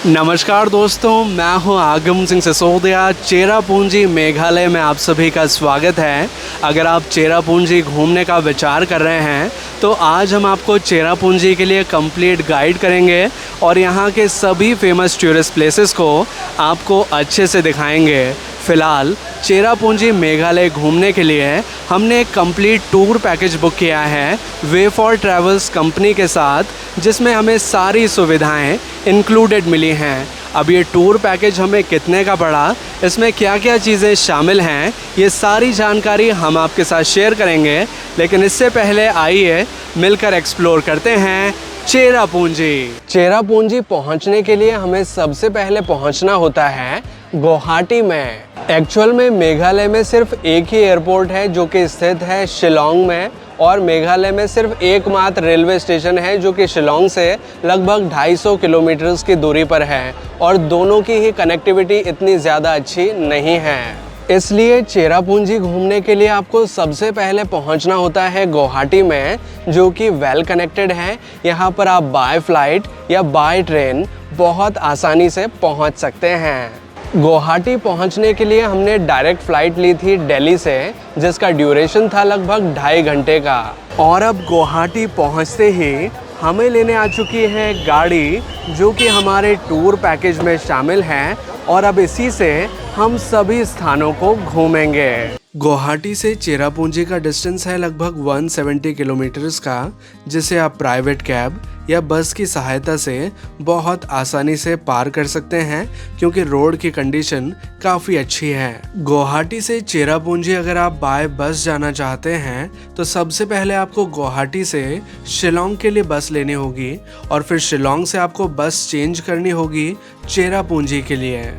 नमस्कार दोस्तों, मैं हूं आगम सिंह सिसोदिया। चेरापूंजी मेघालय में आप सभी का स्वागत है। अगर आप चेरापूंजी घूमने का विचार कर रहे हैं तो आज हम आपको चेरापूंजी के लिए कंप्लीट गाइड करेंगे और यहां के सभी फेमस टूरिस्ट प्लेसेस को आपको अच्छे से दिखाएंगे। फ़िलहाल चेरापूंजी मेघालय घूमने के लिए हमने एक कंप्लीट टूर पैकेज बुक किया है वे फॉर ट्रैवल्स कंपनी के साथ, जिसमें हमें सारी सुविधाएं इंक्लूडेड मिली हैं। अब ये टूर पैकेज हमें कितने का पड़ा, इसमें क्या क्या चीज़ें शामिल हैं, ये सारी जानकारी हम आपके साथ शेयर करेंगे। लेकिन इससे पहले आइए मिलकर एक्सप्लोर करते हैं चेरापूंजी पहुंचने के लिए हमें सबसे पहले पहुंचना होता है गुवाहाटी में। एक्चुअल में मेघालय में सिर्फ एक ही एयरपोर्ट है जो कि स्थित है शिलोंग में, और मेघालय में सिर्फ एकमात्र रेलवे स्टेशन है जो कि शिलोंग से लगभग 250 किलोमीटर की दूरी पर है, और दोनों की ही कनेक्टिविटी इतनी ज़्यादा अच्छी नहीं है। इसलिए चेरापूंजी घूमने के लिए आपको सबसे पहले पहुंचना होता है गुवाहाटी में, जो कि वेल कनेक्टेड है। यहाँ पर आप बाय फ्लाइट या बाय ट्रेन बहुत आसानी से पहुंच सकते हैं। गुवाहाटी पहुंचने के लिए हमने डायरेक्ट फ़्लाइट ली थी दिल्ली से, जिसका ड्यूरेशन था लगभग 2.5 घंटे का। और अब गुवाहाटी पहुंचते ही हमें लेने आ चुकी है गाड़ी, जो कि हमारे टूर पैकेज में शामिल है, और अब इसी से हम सभी स्थानों को घूमेंगे। गुवाहाटी से चेरापूंजी का डिस्टेंस है लगभग 170 किलोमीटर्स का, जिसे आप प्राइवेट कैब या बस की सहायता से बहुत आसानी से पार कर सकते हैं, क्योंकि रोड की कंडीशन काफ़ी अच्छी है। गुवाहाटी से चेरापूंजी अगर आप बाय बस जाना चाहते हैं तो सबसे पहले आपको गुवाहाटी से शिलोंग के लिए बस लेनी होगी, और फिर शिलोंग से आपको बस चेंज करनी होगी चेरापूंजी के लिए।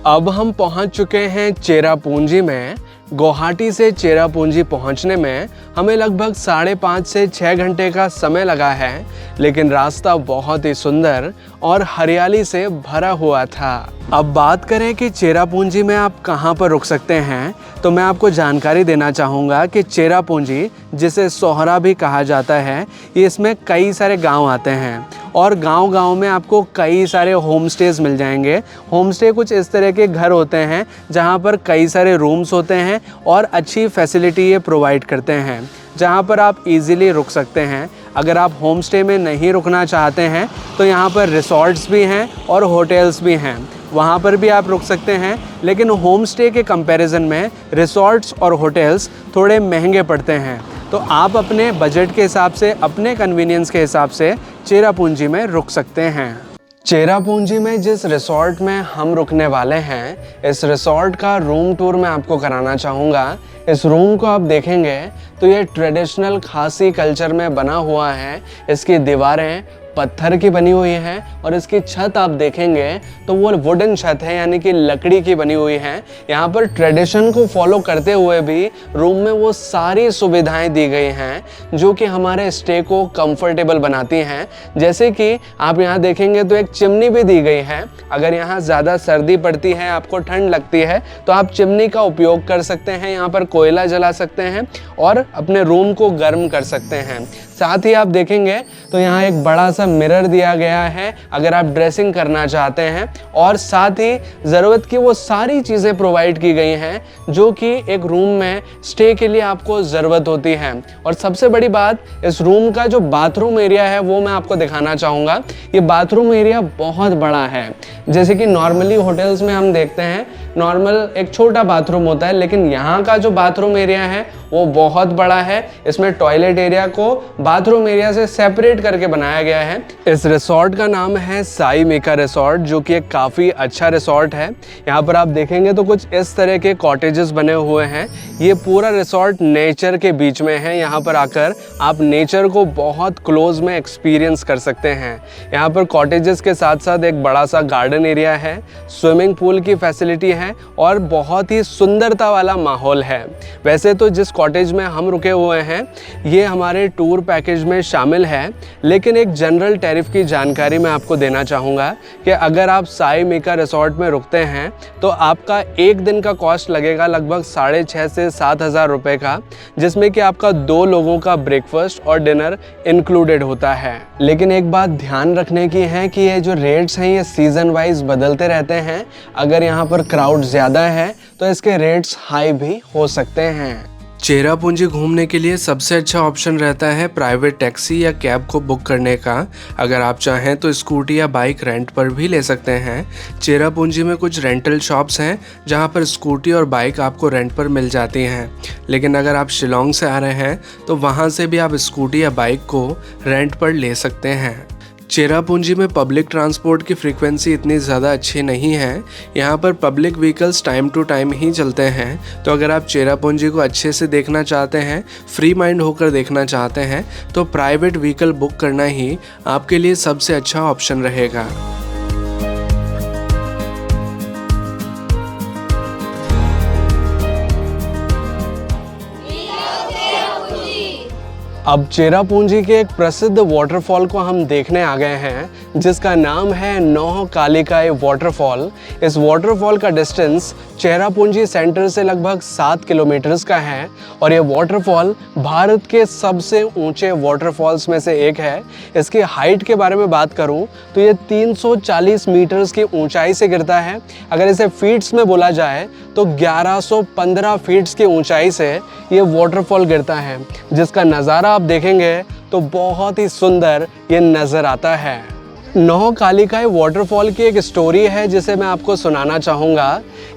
अब हम पहुंच चुके हैं चेरापूंजी में। गुवाहाटी से चेरापूंजी पहुंचने में हमें लगभग 5.5 से 6 घंटे का समय लगा है, लेकिन रास्ता बहुत ही सुंदर और हरियाली से भरा हुआ था। अब बात करें कि चेरापूंजी में आप कहां पर रुक सकते हैं, तो मैं आपको जानकारी देना चाहूँगा कि चेरापूंजी, जिसे सोहरा भी कहा जाता है, ये इसमें कई सारे गांव आते हैं, और गांव-गांव में आपको कई सारे होम स्टेज मिल जाएंगे। होम स्टे कुछ इस तरह के घर होते हैं जहां पर कई सारे रूम्स होते हैं और अच्छी फैसिलिटी ये प्रोवाइड करते हैं, जहां पर आप इजीली रुक सकते हैं। अगर आप होम स्टे में नहीं रुकना चाहते हैं तो यहाँ पर रिसॉर्ट्स भी हैं और होटल्स भी हैं, वहाँ पर भी आप रुक सकते हैं। लेकिन होम स्टे के कंपैरिजन में रिसॉर्ट्स और होटल्स थोड़े महंगे पड़ते हैं, तो आप अपने बजट के हिसाब से, अपने कन्वीनियंस के हिसाब से चेरापूंजी में रुक सकते हैं। चेरापूंजी में जिस रिसॉर्ट में हम रुकने वाले हैं, इस रिसॉर्ट का रूम टूर मैं आपको कराना चाहूँगा। इस रूम को आप देखेंगे तो ये ट्रेडिशनल खासी कल्चर में बना हुआ है। इसकी दीवारें पत्थर की बनी हुई है, और इसकी छत आप देखेंगे तो वो वुडन छत है, यानी कि लकड़ी की बनी हुई है। यहाँ पर ट्रेडिशन को फॉलो करते हुए भी रूम में वो सारी सुविधाएं दी गई हैं जो कि हमारे स्टे को कंफर्टेबल बनाती हैं। जैसे कि आप यहाँ देखेंगे तो एक चिमनी भी दी गई है। अगर यहाँ ज़्यादा सर्दी पड़ती है, आपको ठंड लगती है, तो आप चिमनी का उपयोग कर सकते हैं, यहाँ पर कोयला जला सकते हैं और अपने रूम को गर्म कर सकते हैं। साथ ही आप देखेंगे तो यहाँ एक बड़ा सा मिरर दिया गया है अगर आप ड्रेसिंग करना चाहते हैं, और साथ ही ज़रूरत की वो सारी चीज़ें प्रोवाइड की गई हैं जो कि एक रूम में स्टे के लिए आपको ज़रूरत होती है। और सबसे बड़ी बात, इस रूम का जो बाथरूम एरिया है वो मैं आपको दिखाना चाहूँगा। ये बाथरूम एरिया बहुत बड़ा है। जैसे कि नॉर्मली होटल्स में हम देखते हैं नॉर्मल एक छोटा बाथरूम होता है, लेकिन यहाँ का जो बाथरूम एरिया है वो बहुत बड़ा है। इसमें टॉयलेट एरिया को बाथरूम एरिया से सेपरेट करके बनाया गया है। इस रिसॉर्ट का नाम है साई मीका रिसॉर्ट, जो कि एक काफ़ी अच्छा रिसॉर्ट है। यहाँ पर आप देखेंगे तो कुछ इस तरह के कॉटेजेस बने हुए हैं। ये पूरा रिसॉर्ट नेचर के बीच में है। यहाँ पर आकर आप नेचर को बहुत क्लोज में एक्सपीरियंस कर सकते हैं। यहाँ पर कॉटेजेस के साथ साथ एक बड़ा सा गार्डन एरिया है, स्विमिंग पूल की फैसिलिटी हैं और बहुत ही सुंदरता वाला माहौल है। वैसे तो जिस कॉटेज में हम रुके हुए हैं ये हमारे टूर पैकेज में शामिल है, लेकिन एक जनरल टैरिफ की जानकारी मैं आपको देना चाहूँगा कि अगर आप साई मीका रिसोर्ट में रुकते हैं तो आपका एक दिन का कॉस्ट लगेगा लगभग 6,500 से 7,000 रुपये का, जिसमें कि आपका 2 लोगों का ब्रेकफास्ट और डिनर इंक्लूडेड होता है। लेकिन एक बात ध्यान रखने की है कि ये जो रेट्स हैं ये सीज़न वाइज बदलते रहते हैं। अगर यहाँ पर क्राउड ज़्यादा है तो इसके रेट्स हाई भी हो सकते हैं। चेरापूंजी घूमने के लिए सबसे अच्छा ऑप्शन रहता है प्राइवेट टैक्सी या कैब को बुक करने का। अगर आप चाहें तो स्कूटी या बाइक रेंट पर भी ले सकते हैं। चेरापूंजी में कुछ रेंटल शॉप्स हैं जहां पर स्कूटी और बाइक आपको रेंट पर मिल जाती हैं, लेकिन अगर आप शिलोंग से आ रहे हैं तो वहां से भी आप स्कूटी या बाइक को रेंट पर ले सकते हैं। चेरापूंजी में पब्लिक ट्रांसपोर्ट की फ्रीक्वेंसी इतनी ज़्यादा अच्छी नहीं है। यहाँ पर public vehicles time to time ही चलते हैं, तो अगर आप चेरापूंजी को अच्छे से देखना चाहते हैं, फ्री माइंड होकर देखना चाहते हैं, तो प्राइवेट व्हीकल बुक करना ही आपके लिए सबसे अच्छा ऑप्शन रहेगा। अब चेरापूंजी के एक प्रसिद्ध वाटरफॉल को हम देखने आ गए हैं जिसका नाम है नौह कालिकाई वाटरफॉल। इस वाटरफॉल का डिस्टेंस चेरापूंजी सेंटर से लगभग 7 किलोमीटर्स का है और ये वाटरफॉल भारत के सबसे ऊंचे वाटरफॉल्स में से एक है। इसकी हाइट के बारे में बात करूं तो ये 340 मीटर्स की ऊंचाई से गिरता है। अगर इसे फीट्स में बोला जाए तो 1115 फीट्स की ऊंचाई से ये वाटरफॉल गिरता है, जिसका नज़ारा आप देखेंगे तो बहुत ही सुंदर ये नज़र आता है। नौह कालिकाई वाटरफॉल की एक स्टोरी है जिसे मैं आपको सुनाना चाहूँगा।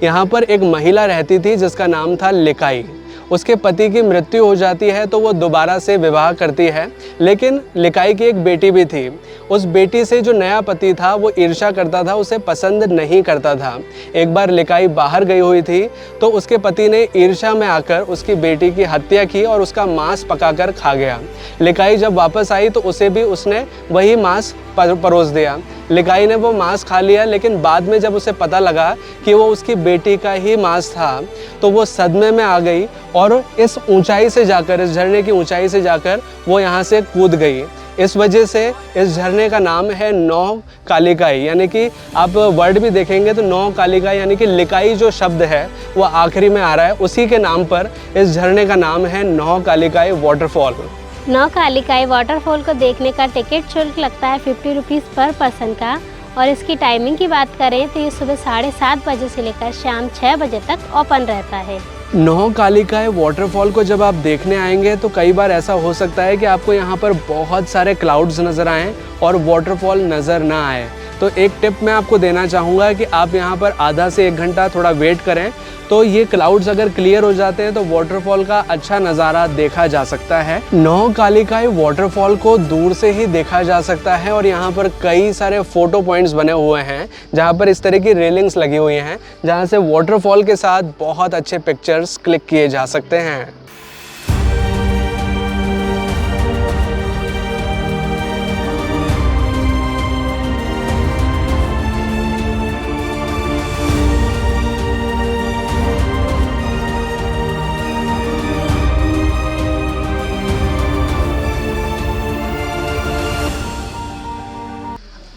यहाँ पर एक महिला रहती थी जिसका नाम था लिकाई। उसके पति की मृत्यु हो जाती है तो वो दोबारा से विवाह करती है, लेकिन लिकाई की एक बेटी भी थी। उस बेटी से जो नया पति था वो ईर्ष्या करता था, उसे पसंद नहीं करता था। एक बार लिकाई बाहर गई हुई थी तो उसके पति ने ईर्ष्या में आकर उसकी बेटी की हत्या की और उसका मांस पकाकर खा गया। लिकाई जब वापस आई तो उसे भी उसने वही मांस परोस दिया। लिकाई ने वो मांस खा लिया, लेकिन बाद में जब उसे पता लगा कि वो उसकी बेटी का ही मांस था तो वो सदमे में आ गई और इस ऊंचाई से जाकर, इस झरने की ऊंचाई से जाकर वो यहाँ से कूद गई। इस वजह से इस झरने का नाम है नौह कालिकाई, यानी कि आप वर्ड भी देखेंगे तो नौह कालिकाई यानी कि लिकाई जो शब्द है वो आखिरी में आ रहा है, उसी के नाम पर इस झरने का नाम है नौह कालिकाई वाटरफॉल। नौह कालिकाई वाटरफॉल को देखने का टिकट शुल्क लगता है 50 रुपीज़ पर पर्सन का, और इसकी टाइमिंग की बात करें तो ये सुबह 7:30 बजे से लेकर शाम 6 बजे तक ओपन रहता है। नौह कालिकाई वाटरफॉल को जब आप देखने आएंगे तो कई बार ऐसा हो सकता है कि आपको यहाँ पर बहुत सारे क्लाउड्स नज़र आएँ और वाटरफॉल नज़र ना आए। तो एक टिप मैं आपको देना चाहूँगा कि आप यहाँ पर आधा से 1 घंटा थोड़ा वेट करें, तो ये क्लाउड्स अगर क्लियर हो जाते हैं तो वाटरफॉल का अच्छा नज़ारा देखा जा सकता है। नौह कालिकाई वाटरफॉल को दूर से ही देखा जा सकता है और यहाँ पर कई सारे फोटो पॉइंट्स बने हुए हैं जहाँ पर इस तरह की रेलिंग्स लगी हुई हैं जहाँ से वाटरफॉल के साथ बहुत अच्छे पिक्चर्स क्लिक किए जा सकते हैं।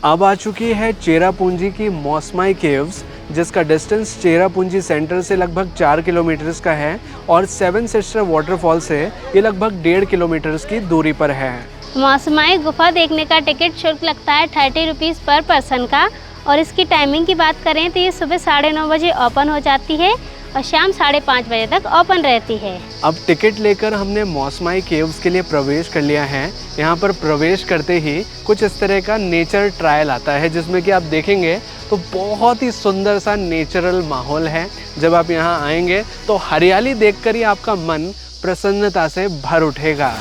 अब आ चुकी है चेरापूंजी की मौसमाई केव्स, जिसका डिस्टेंस चेरापूंजी सेंटर से लगभग 4 किलोमीटर्स का है और 7 सिस्टर वाटरफॉल से ये लगभग 1.5 किलोमीटर्स की दूरी पर है। मौसमाई गुफा देखने का टिकट शुल्क लगता है 30 रुपीज़ पर पर्सन का, और इसकी टाइमिंग की बात करें तो ये सुबह 9:30 बजे ओपन हो जाती है और शाम 5:30 बजे तक ओपन रहती है। अब टिकट लेकर हमने मौसमाई केव्स के लिए प्रवेश कर लिया है। यहाँ पर प्रवेश करते ही कुछ इस तरह का नेचर ट्रायल आता है जिसमें कि आप देखेंगे तो बहुत ही सुंदर सा नेचुरल माहौल है। जब आप यहाँ आएंगे तो हरियाली देखकर ही आपका मन प्रसन्नता से भर उठेगा।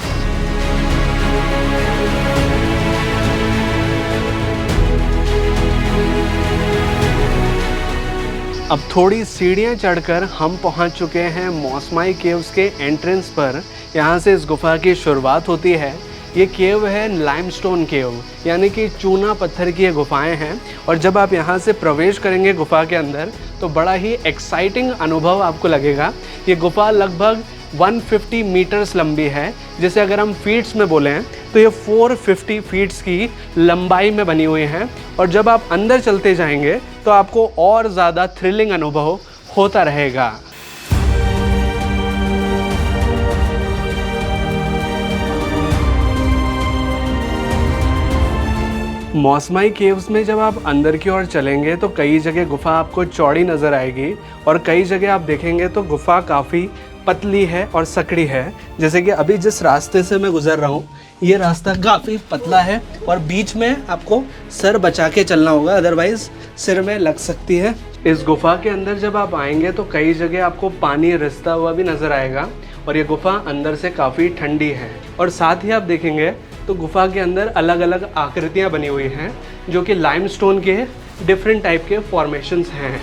अब थोड़ी सीढ़ियाँ चढ़कर हम पहुँच चुके हैं मौसमाई केव्स के एंट्रेंस पर। यहाँ से इस गुफा की शुरुआत होती है। ये केव है लाइमस्टोन केव, यानी कि चूना पत्थर की ये गुफाएं हैं। और जब आप यहाँ से प्रवेश करेंगे गुफा के अंदर तो बड़ा ही एक्साइटिंग अनुभव आपको लगेगा। ये गुफा लगभग 150 मीटर्स लंबी है, जिसे अगर हम फीट्स में बोलें तो ये 450 फीट्स की लंबाई में बनी हुई है। और जब आप अंदर चलते जाएंगे तो आपको और ज़्यादा थ्रिलिंग अनुभव होता रहेगा। मौसमाई केव्स में जब आप अंदर की ओर चलेंगे तो कई जगह गुफा आपको चौड़ी नज़र आएगी और कई जगह आप देखेंगे तो गुफा काफ़ी पतली है और सकड़ी है। जैसे कि अभी जिस रास्ते से मैं गुजर रहा हूँ ये रास्ता काफ़ी पतला है और बीच में आपको सर बचा के चलना होगा, अदरवाइज़ सिर में लग सकती है। इस गुफा के अंदर जब आप आएंगे तो कई जगह आपको पानी रिसता हुआ भी नज़र आएगा और ये गुफा अंदर से काफ़ी ठंडी है। और साथ ही आप देखेंगे तो गुफा के अंदर अलग अलग आकृतियाँ बनी हुई हैं जो कि लाइमस्टोन के डिफरेंट टाइप के फॉर्मेशंस हैं।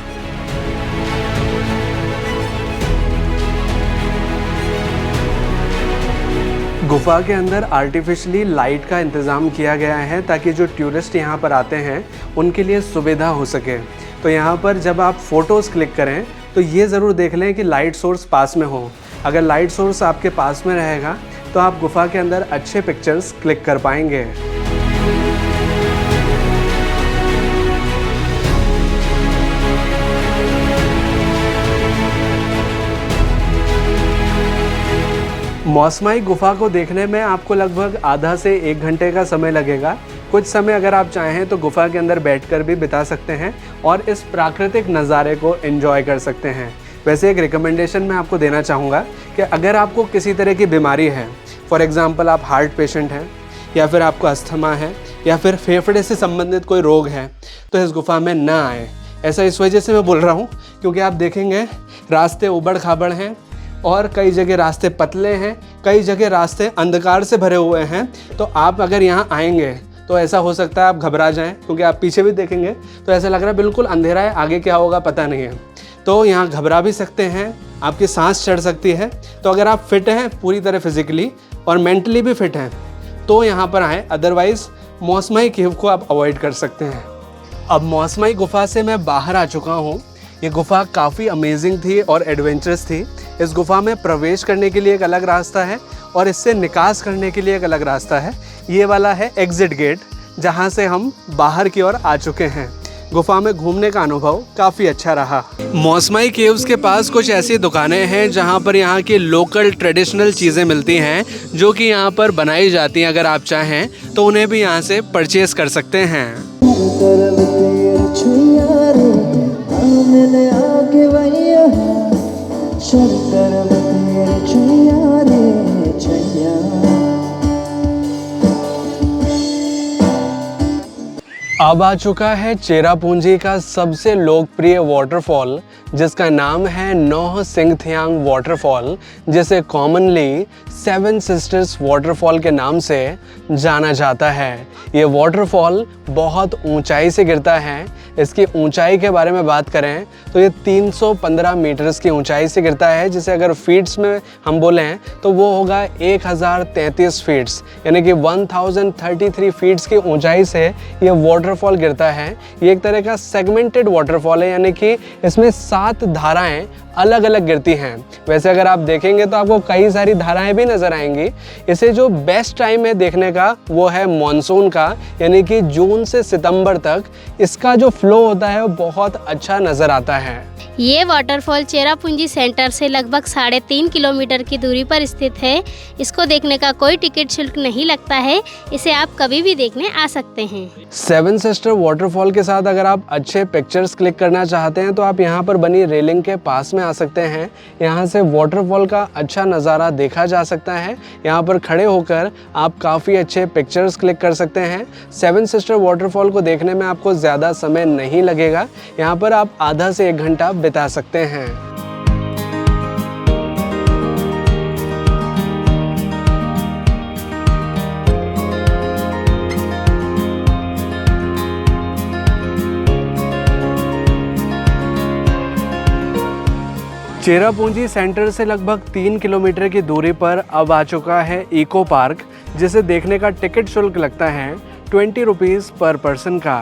गुफा के अंदर आर्टिफिशियली लाइट का इंतज़ाम किया गया है ताकि जो टूरिस्ट यहाँ पर आते हैं उनके लिए सुविधा हो सके। तो यहाँ पर जब आप फ़ोटोज़ क्लिक करें तो ये ज़रूर देख लें कि लाइट सोर्स पास में हो। अगर लाइट सोर्स आपके पास में रहेगा तो आप गुफा के अंदर अच्छे पिक्चर्स क्लिक कर पाएंगे। मौसमाई गुफा को देखने में आपको लगभग आधा से 1 घंटे का समय लगेगा। कुछ समय अगर आप चाहें तो गुफा के अंदर बैठकर भी बिता सकते हैं और इस प्राकृतिक नज़ारे को एंजॉय कर सकते हैं। वैसे एक रिकमेंडेशन मैं आपको देना चाहूँगा कि अगर आपको किसी तरह की बीमारी है, फॉर एग्ज़ाम्पल आप हार्ट पेशेंट हैं या फिर आपको अस्थमा है या फिर फेफड़े से संबंधित कोई रोग है, तो इस गुफा में ना आए। ऐसा इस वजह से मैं बोल रहा हूँ क्योंकि आप देखेंगे रास्ते उबड़ खाबड़ हैं और कई जगह रास्ते पतले हैं, कई जगह रास्ते अंधकार से भरे हुए हैं। तो आप अगर यहाँ आएंगे तो ऐसा हो सकता है आप घबरा जाएं, क्योंकि आप पीछे भी देखेंगे तो ऐसा लग रहा है बिल्कुल अंधेरा है, आगे क्या होगा पता नहीं है। तो यहाँ घबरा भी सकते हैं, आपकी सांस चढ़ सकती है। तो अगर आप फिट हैं पूरी तरह फिजिकली और मेंटली भी फिट हैं तो यहाँ पर आएँ, अदरवाइज़ मौसमाई केव को आप अवॉइड कर सकते हैं। अब मौसमाई गुफा से मैं बाहर आ चुका हूँ। ये गुफा काफ़ी अमेजिंग थी और एडवेंचरस थी। इस गुफा में प्रवेश करने के लिए एक अलग रास्ता है और इससे निकास करने के लिए एक अलग रास्ता है। ये वाला है एग्ज़िट गेट, जहाँ से हम बाहर की ओर आ चुके हैं। गुफा में घूमने का अनुभव काफ़ी अच्छा रहा। मौसमाई केव्स के पास कुछ ऐसी दुकानें हैं जहाँ पर यहाँ की लोकल ट्रेडिशनल चीज़ें मिलती हैं जो कि यहाँ पर बनाई जाती हैं। अगर आप चाहें तो उन्हें भी यहाँ से परचेज़ कर सकते हैं। अब आ चुका है चेरापूंजी का सबसे लोकप्रिय वाटरफॉल, जिसका नाम है नौह सिंगथियांग वाटरफॉल, जिसे कॉमनली 7 सिस्टर्स वाटरफॉल के नाम से जाना जाता है। ये वाटरफॉल बहुत ऊंचाई से गिरता है। इसकी ऊंचाई के बारे में बात करें तो ये 315 मीटर्स की ऊंचाई से गिरता है, जिसे अगर फीट्स में हम बोलें तो वो होगा 1033 फीट्स, यानी कि 1033 फीट्स की ऊंचाई से ये वाटरफॉल गिरता है। ये एक तरह का सेगमेंटेड वाटरफॉल है, यानी कि इसमें 7 धाराएं अलग अलग गिरती हैं। वैसे अगर आप देखेंगे तो आपको कई सारी धाराएं भी नज़र आएंगी। इसे जो बेस्ट टाइम है देखने का वो है मॉनसून का, यानी कि जून से सितंबर तक इसका जो फ्लो होता है वो बहुत अच्छा नज़र आता है। ये वाटरफॉल चेरापूंजी सेंटर से लगभग 3.5 किलोमीटर की दूरी पर स्थित है। इसको देखने का कोई टिकट शुल्क नहीं लगता है। इसे आप कभी भी देखने आ सकते हैं। 7 सिस्टर वाटरफॉल के साथ अगर आप अच्छे पिक्चर्स क्लिक करना चाहते हैं तो आप यहाँ पर बनी रेलिंग के पास में आ सकते हैं। यहाँ से वाटरफॉल का अच्छा नज़ारा देखा जा सकता है। यहाँ पर खड़े होकर आप काफ़ी अच्छे पिक्चर्स क्लिक कर सकते हैं। 7 सिस्टर वाटरफॉल को देखने में आपको ज़्यादा समय नहीं लगेगा। यहाँ पर आप आधा से 1 घंटा बिता सकते हैं। चेरापूंजी सेंटर से लगभग 3 किलोमीटर की दूरी पर अब आ चुका है इको पार्क, जिसे देखने का टिकट शुल्क लगता है 20 रुपीज़ पर पर्सन का।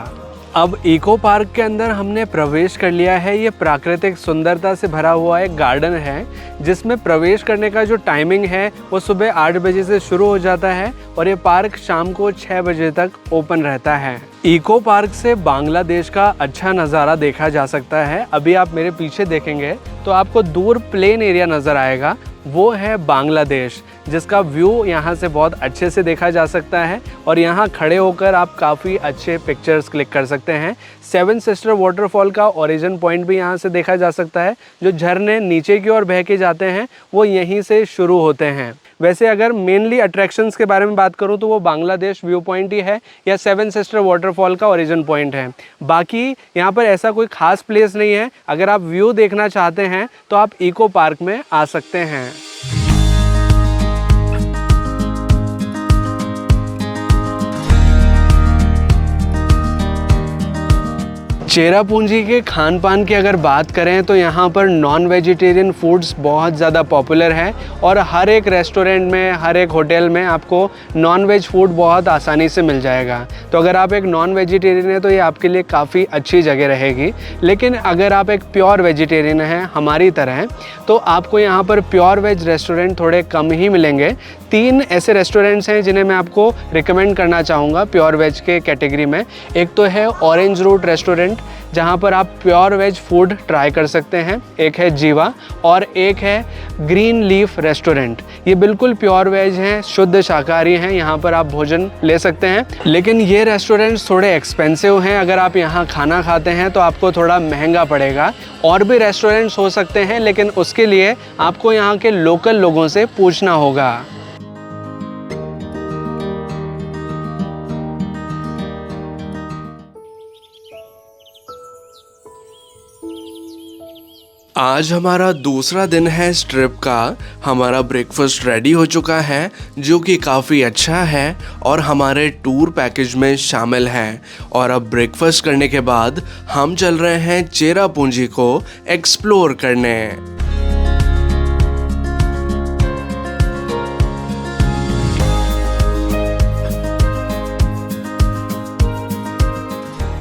अब इको पार्क के अंदर हमने प्रवेश कर लिया है। ये प्राकृतिक सुंदरता से भरा हुआ एक गार्डन है जिसमें प्रवेश करने का जो टाइमिंग है वो सुबह 8 बजे से शुरू हो जाता है और ये पार्क शाम को 6 बजे तक ओपन रहता है। इको पार्क से बांग्लादेश का अच्छा नज़ारा देखा जा सकता है। अभी आप मेरे पीछे देखेंगे तो आपको दूर प्लेन एरिया नज़र आएगा, वो है बांग्लादेश, जिसका व्यू यहाँ से बहुत अच्छे से देखा जा सकता है और यहाँ खड़े होकर आप काफ़ी अच्छे पिक्चर्स क्लिक कर सकते हैं। 7 सिस्टर वाटरफॉल का ओरिजिन पॉइंट भी यहाँ से देखा जा सकता है। जो झरने नीचे की ओर बह के जाते हैं वो यहीं से शुरू होते हैं। वैसे अगर मेनली अट्रैक्शंस के बारे में बात करूँ तो वो बांग्लादेश व्यू पॉइंट ही है या 7 सिस्टर वाटरफॉल का ओरिजिन पॉइंट है। बाकी यहाँ पर ऐसा कोई ख़ास प्लेस नहीं है। अगर आप व्यू देखना चाहते हैं तो आप इको पार्क में आ सकते हैं। चेरापूंजी के खान पान की अगर बात करें तो यहाँ पर नॉन वेजिटेरियन फूड्स बहुत ज़्यादा पॉपुलर है और हर एक रेस्टोरेंट में, हर एक होटल में आपको नॉन वेज फूड बहुत आसानी से मिल जाएगा। तो अगर आप एक नॉन वेजिटेरियन हैं तो ये आपके लिए काफ़ी अच्छी जगह रहेगी। लेकिन अगर आप एक प्योर वेजिटेरियन हैं हमारी तरह, तो आपको यहाँ पर प्योर वेज रेस्टोरेंट थोड़े कम ही मिलेंगे। 3 ऐसे रेस्टोरेंट्स हैं जिन्हें मैं आपको रिकमेंड करना चाहूँगा प्योर वेज के कैटेगरी में। एक तो है ऑरेंज रूट रेस्टोरेंट, जहाँ पर आप प्योर वेज फूड ट्राई कर सकते हैं। एक है जीवा और एक है ग्रीन लीफ रेस्टोरेंट। ये बिल्कुल प्योर वेज हैं, शुद्ध शाकाहारी हैं, यहाँ पर आप भोजन ले सकते हैं। लेकिन ये रेस्टोरेंट्स थोड़े एक्सपेंसिव हैं। अगर आप यहाँ खाना खाते हैं तो आपको थोड़ा महंगा पड़ेगा। और भी रेस्टोरेंट्स हो सकते हैं लेकिन उसके लिए आपको यहाँ के लोकल लोगों से पूछना होगा। आज हमारा दूसरा दिन है इस ट्रिप का। हमारा ब्रेकफास्ट रेडी हो चुका है जो कि काफ़ी अच्छा है और हमारे टूर पैकेज में शामिल है। और अब ब्रेकफास्ट करने के बाद हम चल रहे हैं चेरापूंजी को एक्सप्लोर करने।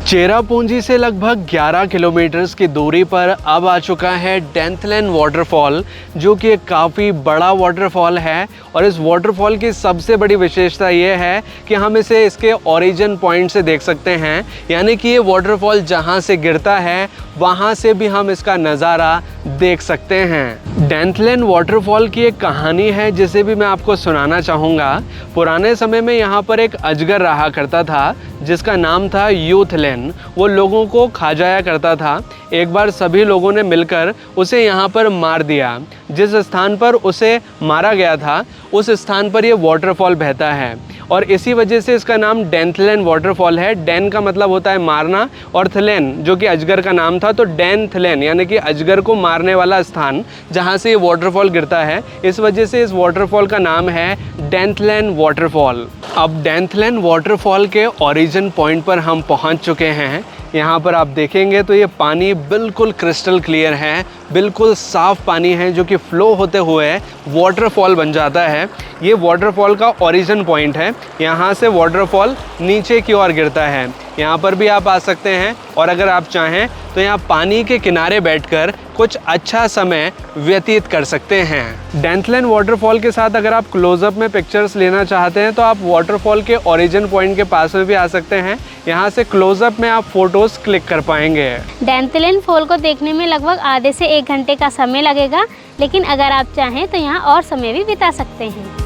चेरापूंजी से लगभग 11 किलोमीटर्स की दूरी पर अब आ चुका है डेंथलेन वाटरफॉल, जो कि एक काफ़ी बड़ा वाटरफॉल है। और इस वाटरफॉल की सबसे बड़ी विशेषता ये है कि हम इसे इसके ओरिजिन पॉइंट से देख सकते हैं, यानी कि ये वाटरफॉल जहाँ से गिरता है वहाँ से भी हम इसका नज़ारा देख सकते हैं। डेंथलेन वाटरफॉल की एक कहानी है जिसे भी मैं आपको सुनाना चाहूँगा। पुराने समय में यहाँ पर एक अजगर रहा करता था जिसका नाम था यूथलेन। वो लोगों को खा जाया करता था। एक बार सभी लोगों ने मिलकर उसे यहाँ पर मार दिया। जिस स्थान पर उसे मारा गया था उस स्थान पर ये वाटरफॉल बहता है और इसी वजह से इसका नाम डेंथलेन वाटरफॉल है। डेन का मतलब होता है मारना और थलेन जो कि अजगर का नाम था, तो डेंथलेन यानी कि अजगर को मारने वाला स्थान जहाँ से ये वाटरफॉल गिरता है। इस वजह से इस वाटरफॉल का नाम है डेंथलेन वाटरफॉल। अब डेंथलेन वाटरफॉल के ओरिजिन पॉइंट पर हम पहुँच चुके हैं। यहाँ पर आप देखेंगे तो ये पानी बिल्कुल क्रिस्टल क्लियर है, बिल्कुल साफ़ पानी है जो कि फ़्लो होते हुए वाटरफॉल बन जाता है। ये वाटरफॉल का ओरिजिन पॉइंट है। यहाँ से वाटरफॉल नीचे की ओर गिरता है। यहाँ पर भी आप आ सकते हैं और अगर आप चाहें तो यहाँ पानी के किनारे बैठकर कुछ अच्छा समय व्यतीत कर सकते हैं। डेंथलेन वाटरफॉल के साथ अगर आप क्लोजअप में पिक्चर्स लेना चाहते हैं तो आप वाटरफॉल के ओरिजिन पॉइंट के पास में भी आ सकते हैं। यहाँ से क्लोजअप में आप फोटोज क्लिक कर पाएंगे। डेंथलेन फॉल को देखने में लगभग आधे से 1 घंटे का समय लगेगा, लेकिन अगर आप चाहें तो यहाँ और समय भी बिता सकते हैं।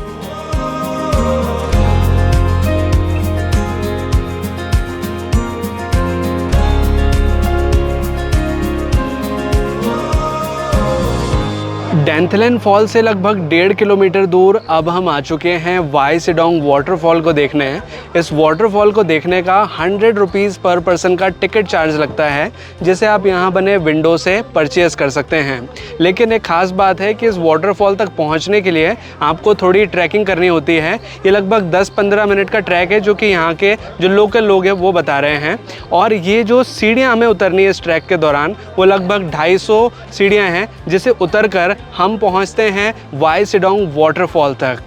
डेंथलेन फॉल से लगभग 1.5 किलोमीटर दूर अब हम आ चुके हैं वाई सिडोंग वाटरफॉल को देखने। इस वाटरफॉल को देखने का 100 रुपीज़ पर पर्सन का टिकट चार्ज लगता है, जिसे आप यहाँ बने विंडो से परचेज़ कर सकते हैं। लेकिन एक ख़ास बात है कि इस वाटरफॉल तक पहुँचने के लिए आपको थोड़ी ट्रैकिंग करनी होती है। ये लगभग 10-15 मिनट का ट्रैक है जो कि यहाँ के जो लोकल लोग हैं वो बता रहे हैं। और ये जो सीढ़ियाँ हमें उतरनी है इस ट्रैक के दौरान वो लगभग 250 सीढ़ियाँ हैं, जिसे उतर कर हम पहुंचते हैं वाई सिडोंग वाटरफॉल तक।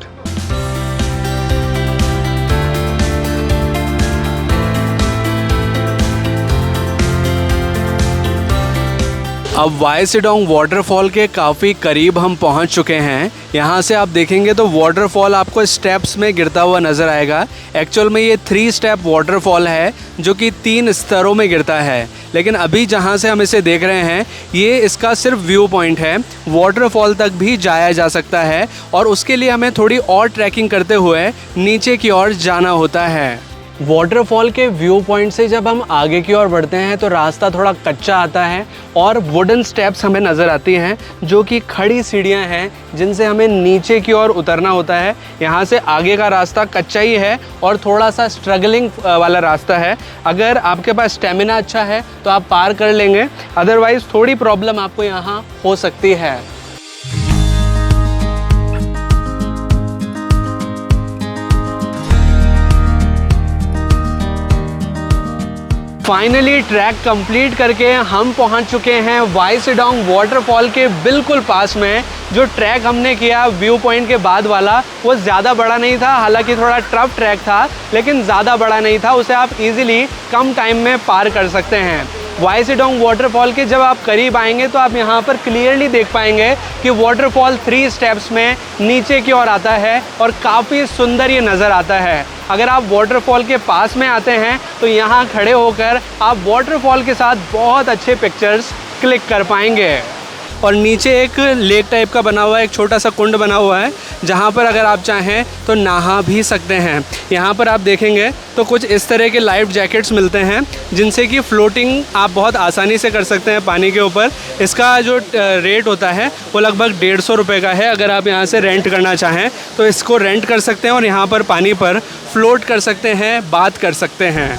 अब वाई सिडोंग वाटरफॉल के काफ़ी करीब हम पहुंच चुके हैं। यहाँ से आप देखेंगे तो वाटरफॉल आपको स्टेप्स में गिरता हुआ नज़र आएगा। एक्चुअल में ये 3 स्टेप वाटरफॉल है जो कि 3 स्तरों में गिरता है, लेकिन अभी जहाँ से हम इसे देख रहे हैं ये इसका सिर्फ व्यू पॉइंट है। वाटरफॉल तक भी जाया जा सकता है और उसके लिए हमें थोड़ी और ट्रैकिंग करते हुए नीचे की ओर जाना होता है। वाटरफॉल के व्यू पॉइंट से जब हम आगे की ओर बढ़ते हैं तो रास्ता थोड़ा कच्चा आता है और वुडन स्टेप्स हमें नज़र आती हैं जो कि खड़ी सीढ़ियां हैं जिनसे हमें नीचे की ओर उतरना होता है। यहाँ से आगे का रास्ता कच्चा ही है और थोड़ा सा स्ट्रगलिंग वाला रास्ता है। अगर आपके पास स्टेमिना अच्छा है तो आप पार कर लेंगे, अदरवाइज़ थोड़ी प्रॉब्लम आपको यहाँ हो सकती है। फाइनली ट्रैक कंप्लीट करके हम पहुंच चुके हैं वाई सिडोंग वाटरफॉल के बिल्कुल पास में। जो ट्रैक हमने किया व्यू पॉइंट के बाद वाला वो ज़्यादा बड़ा नहीं था, हालांकि थोड़ा टफ ट्रैक था लेकिन ज़्यादा बड़ा नहीं था, उसे आप इजीली कम टाइम में पार कर सकते हैं। वाई सिडोंग वाटरफॉल के जब आप करीब आएंगे तो आप यहाँ पर क्लियरली देख पाएंगे कि वाटरफॉल 3 स्टेप्स में नीचे की ओर आता है और काफ़ी सुंदर ये नज़र आता है। अगर आप वाटरफॉल के पास में आते हैं तो यहाँ खड़े होकर आप वाटरफॉल के साथ बहुत अच्छे पिक्चर्स क्लिक कर पाएंगे। और नीचे एक लेक टाइप का बना हुआ है, एक छोटा सा कुंड बना हुआ है जहाँ पर अगर आप चाहें तो नहा भी सकते हैं। यहाँ पर आप देखेंगे तो कुछ इस तरह के लाइफ जैकेट्स मिलते हैं जिनसे कि फ्लोटिंग आप बहुत आसानी से कर सकते हैं पानी के ऊपर। इसका जो रेट होता है वो लगभग 150 रुपये का है। अगर आप यहाँ से रेंट करना चाहें तो इसको रेंट कर सकते हैं और यहाँ पर पानी पर फ्लोट कर सकते हैं, बात कर सकते हैं।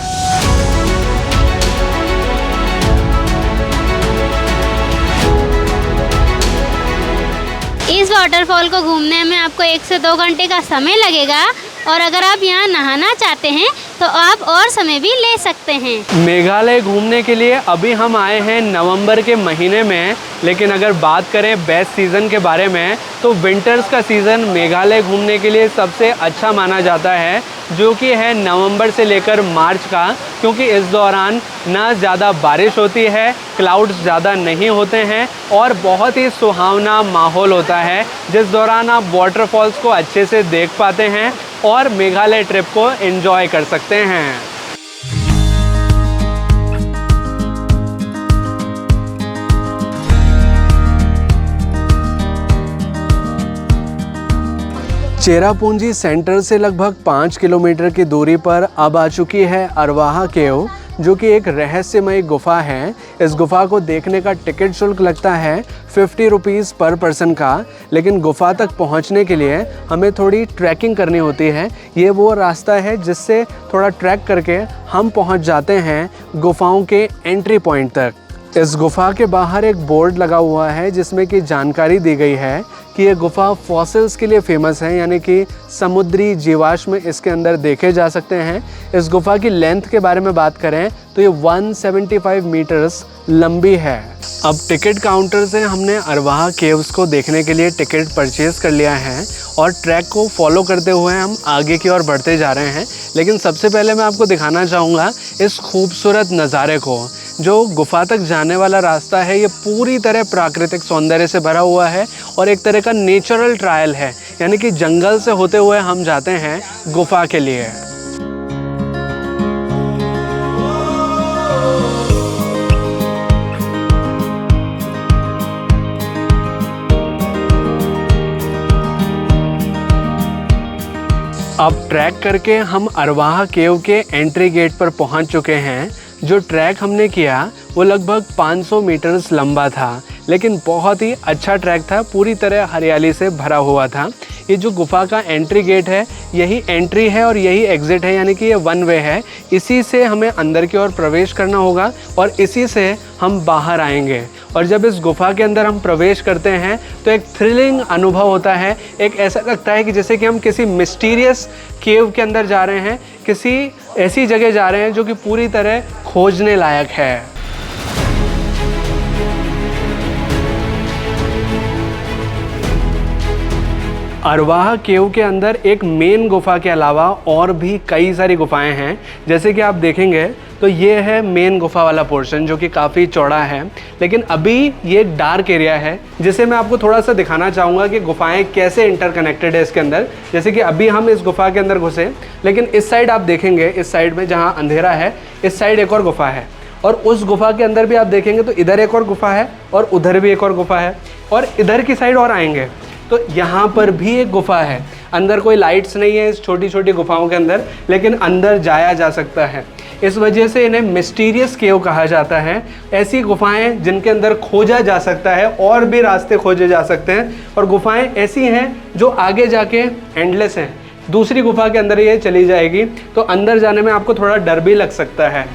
इस वाटरफॉल को घूमने में आपको 1 से 2 घंटे का समय लगेगा और अगर आप यहाँ नहाना चाहते हैं तो आप और समय भी ले सकते हैं। मेघालय घूमने के लिए अभी हम आए हैं नवंबर के महीने में, लेकिन अगर बात करें बेस्ट सीज़न के बारे में तो विंटर्स का सीज़न मेघालय घूमने के लिए सबसे अच्छा माना जाता है, जो कि है नवंबर से लेकर मार्च का, क्योंकि इस दौरान ना ज़्यादा बारिश होती है, क्लाउड्स ज़्यादा नहीं होते हैं और बहुत ही सुहावना माहौल होता है, जिस दौरान आप वाटरफॉल्स को अच्छे से देख पाते हैं और मेघालय ट्रिप को एंजॉय कर सकते हैं। चेरापूंजी सेंटर से लगभग 5 किलोमीटर की दूरी पर अब आ चुकी है अरवाहा केव, जो कि एक रहस्यमय गुफा है। इस गुफा को देखने का टिकट शुल्क लगता है 50 रुपीज़ पर पर्सन का, लेकिन गुफा तक पहुंचने के लिए हमें थोड़ी ट्रैकिंग करनी होती है। ये वो रास्ता है जिससे थोड़ा ट्रैक करके हम पहुंच जाते हैं गुफाओं के एंट्री पॉइंट तक। इस गुफा के बाहर एक बोर्ड लगा हुआ है जिसमें कि जानकारी दी गई है कि ये गुफा फॉसिल्स के लिए फेमस है, यानी कि समुद्री जीवाश्म इसके अंदर देखे जा सकते हैं। इस गुफा की लेंथ के बारे में बात करें तो ये 175 मीटर्स लंबी है। अब टिकट काउंटर से हमने अरवाहा केव्स को देखने के लिए टिकट परचेज़ कर लिया है और ट्रैक को फॉलो करते हुए हम आगे की ओर बढ़ते जा रहे हैं। लेकिन सबसे पहले मैं आपको दिखाना चाहूँगा इस खूबसूरत नज़ारे को। जो गुफा तक जाने वाला रास्ता है ये पूरी तरह प्राकृतिक सौंदर्य से भरा हुआ है और एक तरह का नेचुरल ट्रायल है, यानी कि जंगल से होते हुए हम जाते हैं गुफा के लिए। अब ट्रैक करके हम अरवाहा केव के एंट्री गेट पर पहुंच चुके हैं। जो ट्रैक हमने किया वो लगभग 500 मीटर्स लंबा था, लेकिन बहुत ही अच्छा ट्रैक था, पूरी तरह हरियाली से भरा हुआ था। ये जो गुफा का एंट्री गेट है यही एंट्री है और यही एग्ज़िट है, यानी कि ये 1 वे है। इसी से हमें अंदर की ओर प्रवेश करना होगा और इसी से हम बाहर आएंगे। और जब इस गुफा के अंदर हम प्रवेश करते हैं तो एक थ्रिलिंग अनुभव होता है। एक ऐसा लगता है कि जैसे कि हम किसी मिस्टीरियस केव के अंदर जा रहे हैं, किसी ऐसी जगह जा रहे हैं जो कि पूरी तरह खोजने लायक है। अरवाहा केव के अंदर एक मेन गुफा के अलावा और भी कई सारी गुफाएं हैं। जैसे कि आप देखेंगे तो ये है मेन गुफा वाला पोर्शन जो कि काफ़ी चौड़ा है, लेकिन अभी ये एक डार्क एरिया है जिसे मैं आपको थोड़ा सा दिखाना चाहूँगा कि गुफाएं कैसे इंटरकनेक्टेड है इसके अंदर। जैसे कि अभी हम इस गुफा के अंदर घुसे, लेकिन इस साइड आप देखेंगे, इस साइड में जहाँ अंधेरा है इस साइड एक और गुफा है, और उस गुफा के अंदर भी आप देखेंगे तो इधर एक और गुफा है और उधर भी एक और गुफा है, और इधर की साइड और आएंगे तो यहाँ पर भी एक गुफा है। अंदर कोई लाइट्स नहीं है इस छोटी छोटी गुफाओं के अंदर, लेकिन अंदर जाया जा सकता है। इस वजह से इन्हें मिस्टीरियस केव कहा जाता है। ऐसी गुफाएं जिनके अंदर खोजा जा सकता है, और भी रास्ते खोजे जा सकते हैं, और गुफाएं ऐसी हैं जो आगे जाके एंडलेस हैं। दूसरी गुफा के अंदर ये चली जाएगी तो अंदर जाने में आपको थोड़ा डर भी लग सकता है।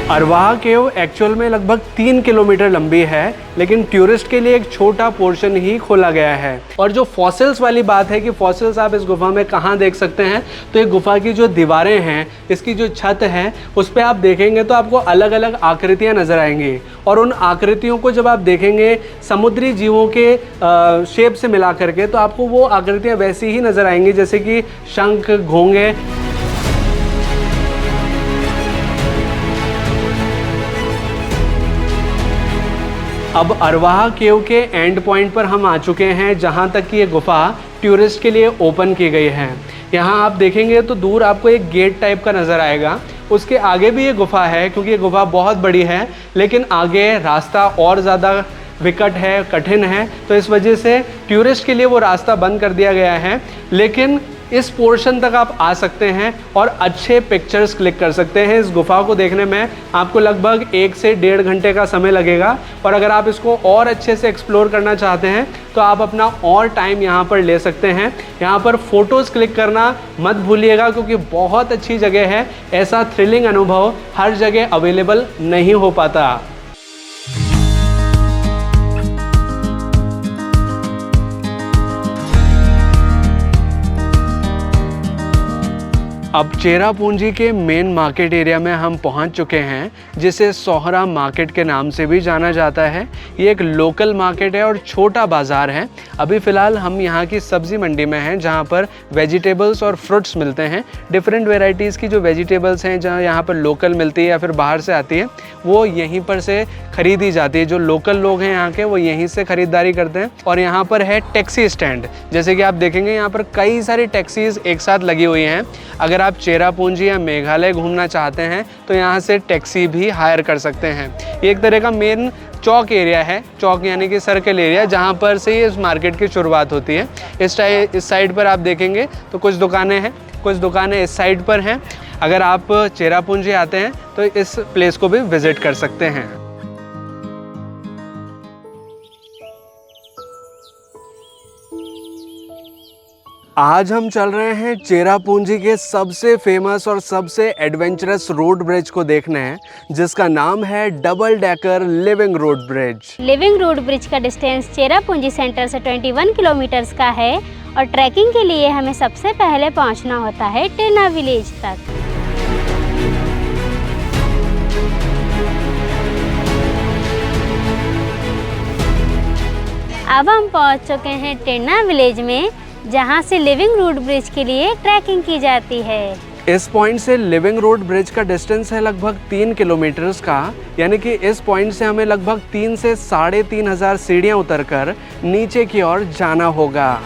अरवाह केव एक्चुअल में लगभग 3 किलोमीटर लंबी है, लेकिन टूरिस्ट के लिए एक छोटा पोर्शन ही खोला गया है। और जो फॉसिल्स वाली बात है कि फॉसिल्स आप इस गुफा में कहाँ देख सकते हैं, तो एक गुफा की जो दीवारें हैं, इसकी जो छत है, उस पर आप देखेंगे तो आपको अलग अलग आकृतियाँ नज़र आएंगी, और उन आकृतियों को जब आप देखेंगे समुद्री जीवों के शेप से मिला करके, तो आपको वो आकृतियाँ वैसी ही नज़र आएंगी जैसे कि शंख, घोंगे। अब अरवाह केव के एंड पॉइंट पर हम आ चुके हैं, जहां तक कि ये गुफा टूरिस्ट के लिए ओपन की गई है। यहाँ आप देखेंगे तो दूर आपको एक गेट टाइप का नज़र आएगा, उसके आगे भी ये गुफा है, क्योंकि ये गुफा बहुत बड़ी है, लेकिन आगे रास्ता और ज़्यादा विकट है, कठिन है, तो इस वजह से टूरिस्ट के लिए वो रास्ता बंद कर दिया गया है। लेकिन इस पोर्शन तक आप आ सकते हैं और अच्छे पिक्चर्स क्लिक कर सकते हैं। इस गुफा को देखने में आपको लगभग 1 से 1.5 घंटे का समय लगेगा, और अगर आप इसको और अच्छे से एक्सप्लोर करना चाहते हैं तो आप अपना और टाइम यहाँ पर ले सकते हैं। यहाँ पर फ़ोटोज़ क्लिक करना मत भूलिएगा, क्योंकि बहुत अच्छी जगह है। ऐसा थ्रिलिंग अनुभव हर जगह अवेलेबल नहीं हो पाता। अब चेरापूंजी के मेन मार्केट एरिया में हम पहुंच चुके हैं, जिसे सोहरा मार्केट के नाम से भी जाना जाता है। ये एक लोकल मार्केट है और छोटा बाज़ार है। अभी फ़िलहाल हम यहाँ की सब्ज़ी मंडी में हैं, जहाँ पर वेजिटेबल्स और फ्रूट्स मिलते हैं। डिफरेंट वेराइटीज़ की जो वेजिटेबल्स हैं, जहाँ यहाँ पर लोकल मिलती है या फिर बाहर से आती है, वो यहीं पर से ख़रीदी जाती है। जो लोकल लोग हैं यहाँ के, वो यहीं से ख़रीदारी करते हैं। और यहाँ पर है टैक्सी स्टैंड, जैसे कि आप देखेंगे यहाँ पर कई सारी टैक्सीज़ एक साथ लगी हुई हैं। अगर आप चेरापूंजी या मेघालय घूमना चाहते हैं तो यहाँ से टैक्सी भी हायर कर सकते हैं। ये एक तरह का मेन चौक एरिया है, चौक यानी कि सर्कल एरिया, जहाँ पर से ही इस मार्केट की शुरुआत होती है। इस साइड पर आप देखेंगे तो कुछ दुकानें हैं, कुछ दुकानें इस साइड पर हैं। अगर आप चेरापूंजी आते हैं तो इस प्लेस को भी विज़िट कर सकते हैं। आज हम चल रहे हैं चेरापूंजी के सबसे फेमस और सबसे एडवेंचरस रोड ब्रिज को देखने, जिसका नाम है double decker living road bridge. Living road bridge का डिस्टेंस चेरापूंजी सेंटर से 21 किलोमीटर्स का है, और ट्रैकिंग के लिए हमें सबसे पहले पहुंचना होता है टेना विलेज तक। अब हम पहुंच चुके हैं टेना विलेज में, जहां से लिविंग रोड ब्रिज के लिए ट्रैकिंग की जाती है। इस पॉइंट से लिविंग रोड ब्रिज का डिस्टेंस है लगभग 3 किलोमीटर्स का, यानी कि इस पॉइंट से हमें लगभग 3 से 3,500 सीढ़ियाँ उतरकर नीचे की ओर जाना होगा।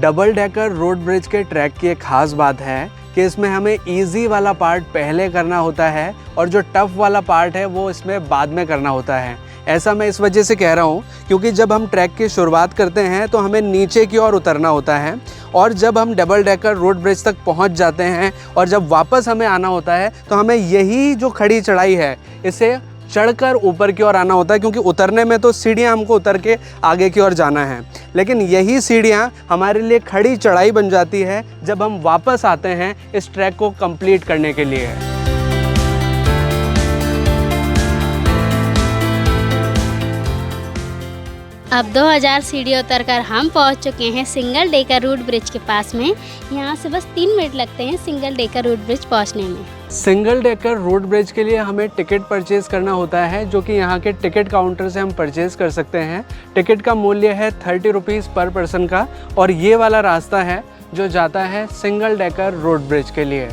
डबल डेकर रोड ब्रिज के ट्रैक की एक खास बात है कि इसमें हमें इजी वाला पार्ट पहले करना होता है, और जो टफ वाला पार्ट है वो इसमें बाद में करना होता है। ऐसा मैं इस वजह से कह रहा हूँ क्योंकि जब हम ट्रैक की शुरुआत करते हैं तो हमें नीचे की ओर उतरना होता है, और जब हम डबल डेकर रोड ब्रिज तक पहुँच जाते हैं और जब वापस हमें आना होता है तो हमें यही जो खड़ी चढ़ाई है इसे चढ़कर ऊपर की ओर आना होता है, क्योंकि उतरने में तो सीढ़ियाँ हमको उतर के आगे की ओर जाना है, लेकिन यही सीढ़ियाँ हमारे लिए खड़ी चढ़ाई बन जाती है जब हम वापस आते हैं इस ट्रैक को कंप्लीट करने के लिए। अब 2000 सीढ़ी उतरकर हम पहुंच चुके हैं सिंगल डेकर रूट ब्रिज के पास में। यहाँ से बस 3 मिनट लगते हैं सिंगल डेकर रूट ब्रिज पहुंचने में। सिंगल डेकर रोड ब्रिज के लिए हमें टिकट परचेज़ करना होता है, जो कि यहाँ के टिकट काउंटर से हम परचेज़ कर सकते हैं। टिकट का मूल्य है 30 रुपीज़ पर पर्सन का, और ये वाला रास्ता है जो जाता है सिंगल डेकर रोड ब्रिज के लिए।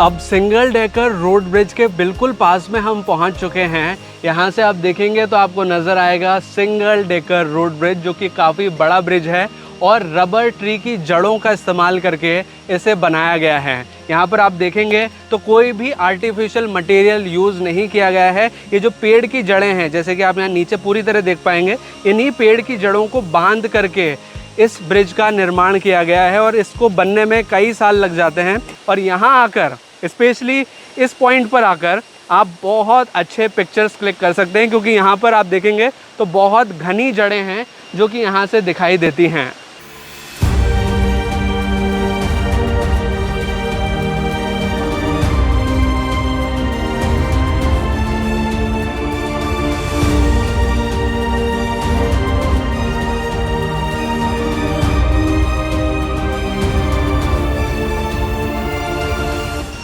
अब सिंगल डेकर रोड ब्रिज के बिल्कुल पास में हम पहुंच चुके हैं। यहाँ से आप देखेंगे तो आपको नज़र आएगा सिंगल डेकर रोड ब्रिज, जो कि काफ़ी बड़ा ब्रिज है और रबर ट्री की जड़ों का इस्तेमाल करके इसे बनाया गया है। यहाँ पर आप देखेंगे तो कोई भी आर्टिफिशियल मटेरियल यूज़ नहीं किया गया है। ये जो पेड़ की जड़ें हैं, जैसे कि आप यहाँ नीचे पूरी तरह देख पाएंगे, इन्हीं पेड़ की जड़ों को बांध करके इस ब्रिज का निर्माण किया गया है, और इसको बनने में कई साल लग जाते हैं। और यहाँ आकर, स्पेशली इस पॉइंट पर आकर, आप बहुत अच्छे पिक्चर्स क्लिक कर सकते हैं, क्योंकि यहाँ पर आप देखेंगे तो बहुत घनी जड़ें हैं जो कि यहाँ से दिखाई देती हैं।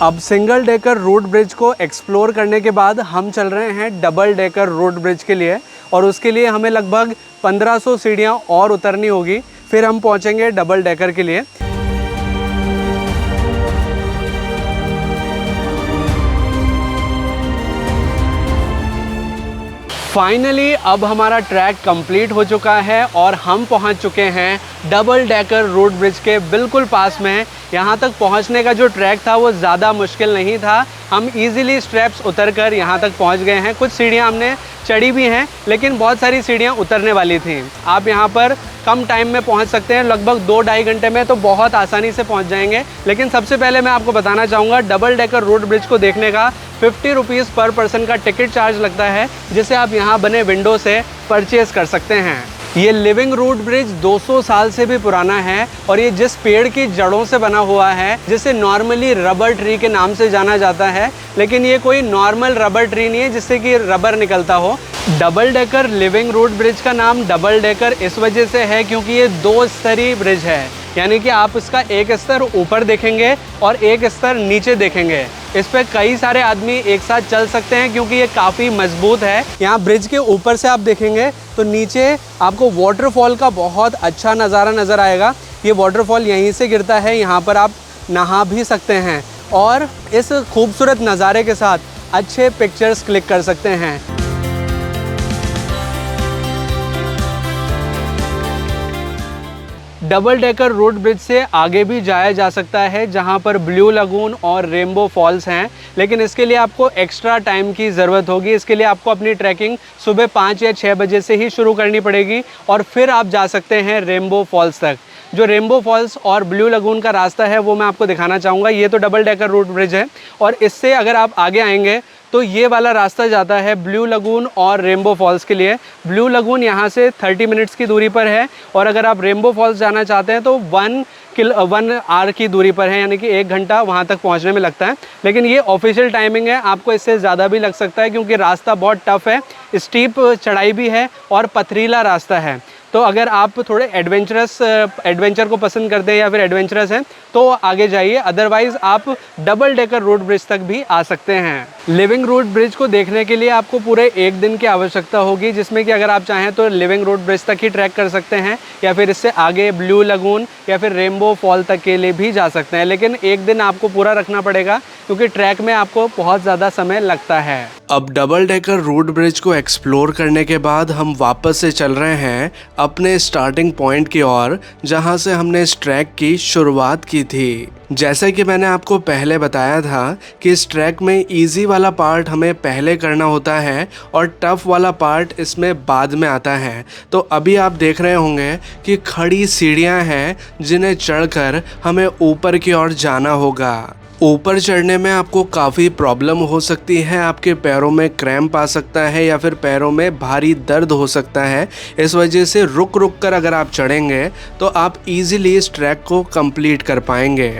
अब सिंगल डेकर रोड ब्रिज को एक्सप्लोर करने के बाद हम चल रहे हैं डबल डेकर रोड ब्रिज के लिए, और उसके लिए हमें लगभग 1500 सीढ़ियाँ और उतरनी होगी, फिर हम पहुँचेंगे डबल डेकर के लिए। फाइनली अब हमारा ट्रैक कंप्लीट हो चुका है और हम पहुंच चुके हैं डबल डेकर रोड ब्रिज के बिल्कुल पास में। यहाँ तक पहुँचने का जो ट्रैक था वो ज़्यादा मुश्किल नहीं था, हम इजीली स्टेप्स उतरकर यहाँ तक पहुँच गए हैं। कुछ सीढ़ियाँ हमने चढ़ी भी हैं, लेकिन बहुत सारी सीढ़ियाँ उतरने वाली थी। आप यहाँ पर कम टाइम में पहुँच सकते हैं, लगभग 2-2.5 घंटे में तो बहुत आसानी से पहुँच जाएंगे। लेकिन सबसे पहले मैं आपको बताना चाहूँगा, डबल डेकर रोड ब्रिज को देखने का 50 रुपीज़ पर पर्सन का टिकट चार्ज लगता है, जिसे आप यहाँ बने विंडो से परचेज़ कर सकते हैं। ये लिविंग रूट ब्रिज 200 साल से भी पुराना है, और ये जिस पेड़ की जड़ों से बना हुआ है, जिसे नॉर्मली रबर ट्री के नाम से जाना जाता है, लेकिन ये कोई नॉर्मल रबर ट्री नहीं है जिससे कि रबर निकलता हो। Double decker living root bridge का नाम डबल डेकर इस वजह से है क्योंकि ये 2 स्तरीय ब्रिज है, यानी कि आप इसका एक स्तर ऊपर देखेंगे और एक स्तर नीचे देखेंगे। इस पे कई सारे आदमी एक साथ चल सकते हैं क्योंकि ये काफ़ी मजबूत है। यहाँ ब्रिज के ऊपर से आप देखेंगे तो नीचे आपको वाटरफॉल का बहुत अच्छा नज़ारा नज़र आएगा। ये वाटरफॉल यहीं से गिरता है, यहाँ पर आप नहा भी सकते हैं और इस खूबसूरत नज़ारे के साथ अच्छे पिक्चर्स क्लिक कर सकते हैं। डबल डेकर रोड ब्रिज से आगे भी जाया जा सकता है, जहां पर ब्लू लगून और रेनबो फॉल्स हैं, लेकिन इसके लिए आपको एक्स्ट्रा टाइम की ज़रूरत होगी। इसके लिए आपको अपनी ट्रैकिंग सुबह 5 या 6 बजे से ही शुरू करनी पड़ेगी और फिर आप जा सकते हैं रेनबो फॉल्स तक। जो रेनबो फॉल्स और ब्लू लगून का रास्ता है वो मैं आपको दिखाना चाहूँगा। ये तो डबल डेकर रोड ब्रिज है, और इससे अगर आप आगे आएंगे तो ये वाला रास्ता जाता है ब्लू लगून और रेनबो फॉल्स के लिए। ब्लू लगून यहाँ से 30 मिनट्स की दूरी पर है, और अगर आप रेनबो फॉल्स जाना चाहते हैं तो 1 आवर की दूरी पर है, यानी कि 1 घंटा वहाँ तक पहुँचने में लगता है। लेकिन ये ऑफिशियल टाइमिंग है, आपको इससे ज़्यादा भी लग सकता है क्योंकि रास्ता बहुत टफ है, स्टीप चढ़ाई भी है और पथरीला रास्ता है। तो अगर आप थोड़े एडवेंचर को पसंद करते हैं या फिर एडवेंचरस हैं तो आगे जाइए, अदरवाइज़ आप डबल डेकर रोड ब्रिज तक भी आ सकते हैं। लिविंग रूट ब्रिज को देखने के लिए आपको पूरे 1 दिन की आवश्यकता होगी, जिसमें कि अगर आप चाहें तो लिविंग रूट ब्रिज तक ही ट्रैक कर सकते हैं या फिर इससे आगे ब्लू लगून या फिर रेनबो फॉल तक के लिए भी जा सकते हैं। लेकिन 1 दिन आपको पूरा रखना पड़ेगा क्योंकि ट्रैक में आपको बहुत ज़्यादा समय लगता है। अब डबल डेकर रोड ब्रिज को एक्सप्लोर करने के बाद हम वापस से चल रहे हैं अपने स्टार्टिंग पॉइंट की ओर, जहां से हमने इस ट्रैक की शुरुआत की थी। जैसे कि मैंने आपको पहले बताया था कि इस ट्रैक में इजी वाला पार्ट हमें पहले करना होता है और टफ वाला पार्ट इसमें बाद में आता है। तो अभी आप देख रहे होंगे कि खड़ी सीढ़ियां हैं जिन्हें चढ़कर हमें ऊपर की ओर जाना होगा। ऊपर चढ़ने में आपको काफ़ी प्रॉब्लम हो सकती है, आपके पैरों में क्रैम्प आ सकता है या फिर पैरों में भारी दर्द हो सकता है। इस वजह से रुक रुक कर अगर आप चढ़ेंगे तो आप इजीली इस ट्रैक को कंप्लीट कर पाएंगे।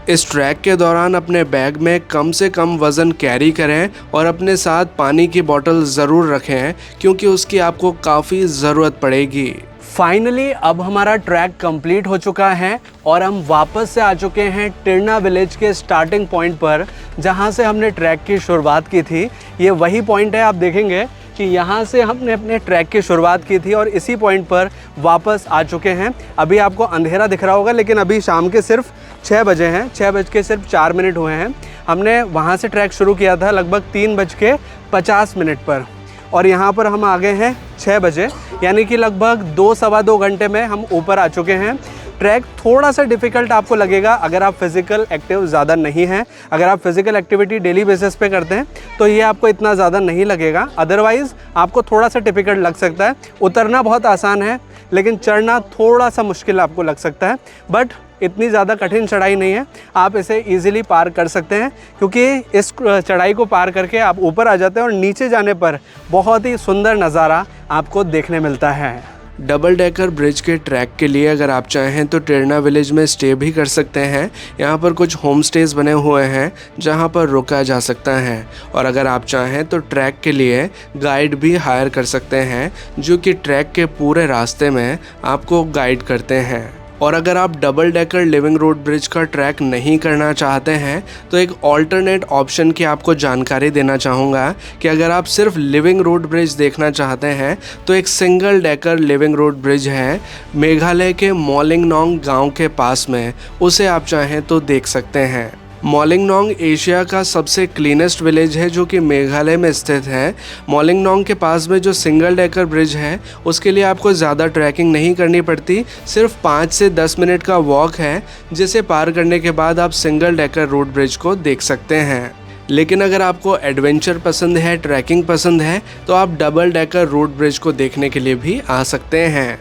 इस ट्रैक के दौरान अपने बैग में कम से कम वज़न कैरी करें और अपने साथ पानी की बोतल ज़रूर रखें क्योंकि उसकी आपको काफ़ी ज़रूरत पड़ेगी। फाइनली अब हमारा ट्रैक कंप्लीट हो चुका है और हम वापस से आ चुके हैं टिरना विलेज के स्टार्टिंग पॉइंट पर, जहां से हमने ट्रैक की शुरुआत की थी। ये वही पॉइंट है, आप देखेंगे कि यहाँ से हमने अपने ट्रैक की शुरुआत की थी और इसी पॉइंट पर वापस आ चुके हैं। अभी आपको अंधेरा दिख रहा होगा लेकिन अभी शाम के सिर्फ 6 बजे हैं, 6 बज के सिर्फ 4 मिनट हुए हैं। हमने वहाँ से ट्रैक शुरू किया था लगभग 3:50 पर और यहाँ पर हम आ गए हैं 6 बजे, यानी कि लगभग 2-2.25 घंटे में हम ऊपर आ चुके हैं। ट्रैक थोड़ा सा डिफ़िकल्ट आपको लगेगा अगर आप फिज़िकल एक्टिव ज़्यादा नहीं हैं। अगर आप फिज़िकल एक्टिविटी डेली बेसिस पे करते हैं तो ये आपको इतना ज़्यादा नहीं लगेगा, अदरवाइज़ आपको थोड़ा सा डिफ़िकल्ट लग सकता है। उतरना बहुत आसान है लेकिन चढ़ना थोड़ा सा मुश्किल आपको लग सकता है, बट इतनी ज़्यादा कठिन चढ़ाई नहीं है, आप इसे इजीली पार कर सकते हैं क्योंकि इस चढ़ाई को पार करके आप ऊपर आ जाते हैं और नीचे जाने पर बहुत ही सुंदर नज़ारा आपको देखने मिलता है। डबल डेकर ब्रिज के ट्रैक के लिए अगर आप चाहें तो टिरना विलेज में स्टे भी कर सकते हैं। यहाँ पर कुछ होम स्टेज बने हुए हैं जहाँ पर रुका जा सकता है और अगर आप चाहें तो ट्रैक के लिए गाइड भी हायर कर सकते हैं जो कि ट्रैक के पूरे रास्ते में आपको गाइड करते हैं। और अगर आप double decker living road bridge का ट्रैक नहीं करना चाहते हैं तो एक ऑल्टरनेट ऑप्शन की आपको जानकारी देना चाहूँगा कि अगर आप सिर्फ लिविंग रोड ब्रिज देखना चाहते हैं तो एक single decker living road bridge है मेघालय के मोलिंगनोंग गांव के पास में, उसे आप चाहें तो देख सकते हैं। मोलिंगनोंग एशिया का सबसे क्लीनेस्ट विलेज है जो कि मेघालय में स्थित है। मोलिंगनोंग के पास में जो सिंगल डेकर ब्रिज है उसके लिए आपको ज़्यादा ट्रैकिंग नहीं करनी पड़ती, सिर्फ 5 से 10 मिनट का वॉक है जिसे पार करने के बाद आप सिंगल डेकर रोड ब्रिज को देख सकते हैं। लेकिन अगर आपको एडवेंचर पसंद है, ट्रैकिंग पसंद है तो आप डबल डेकर रोड ब्रिज को देखने के लिए भी आ सकते हैं।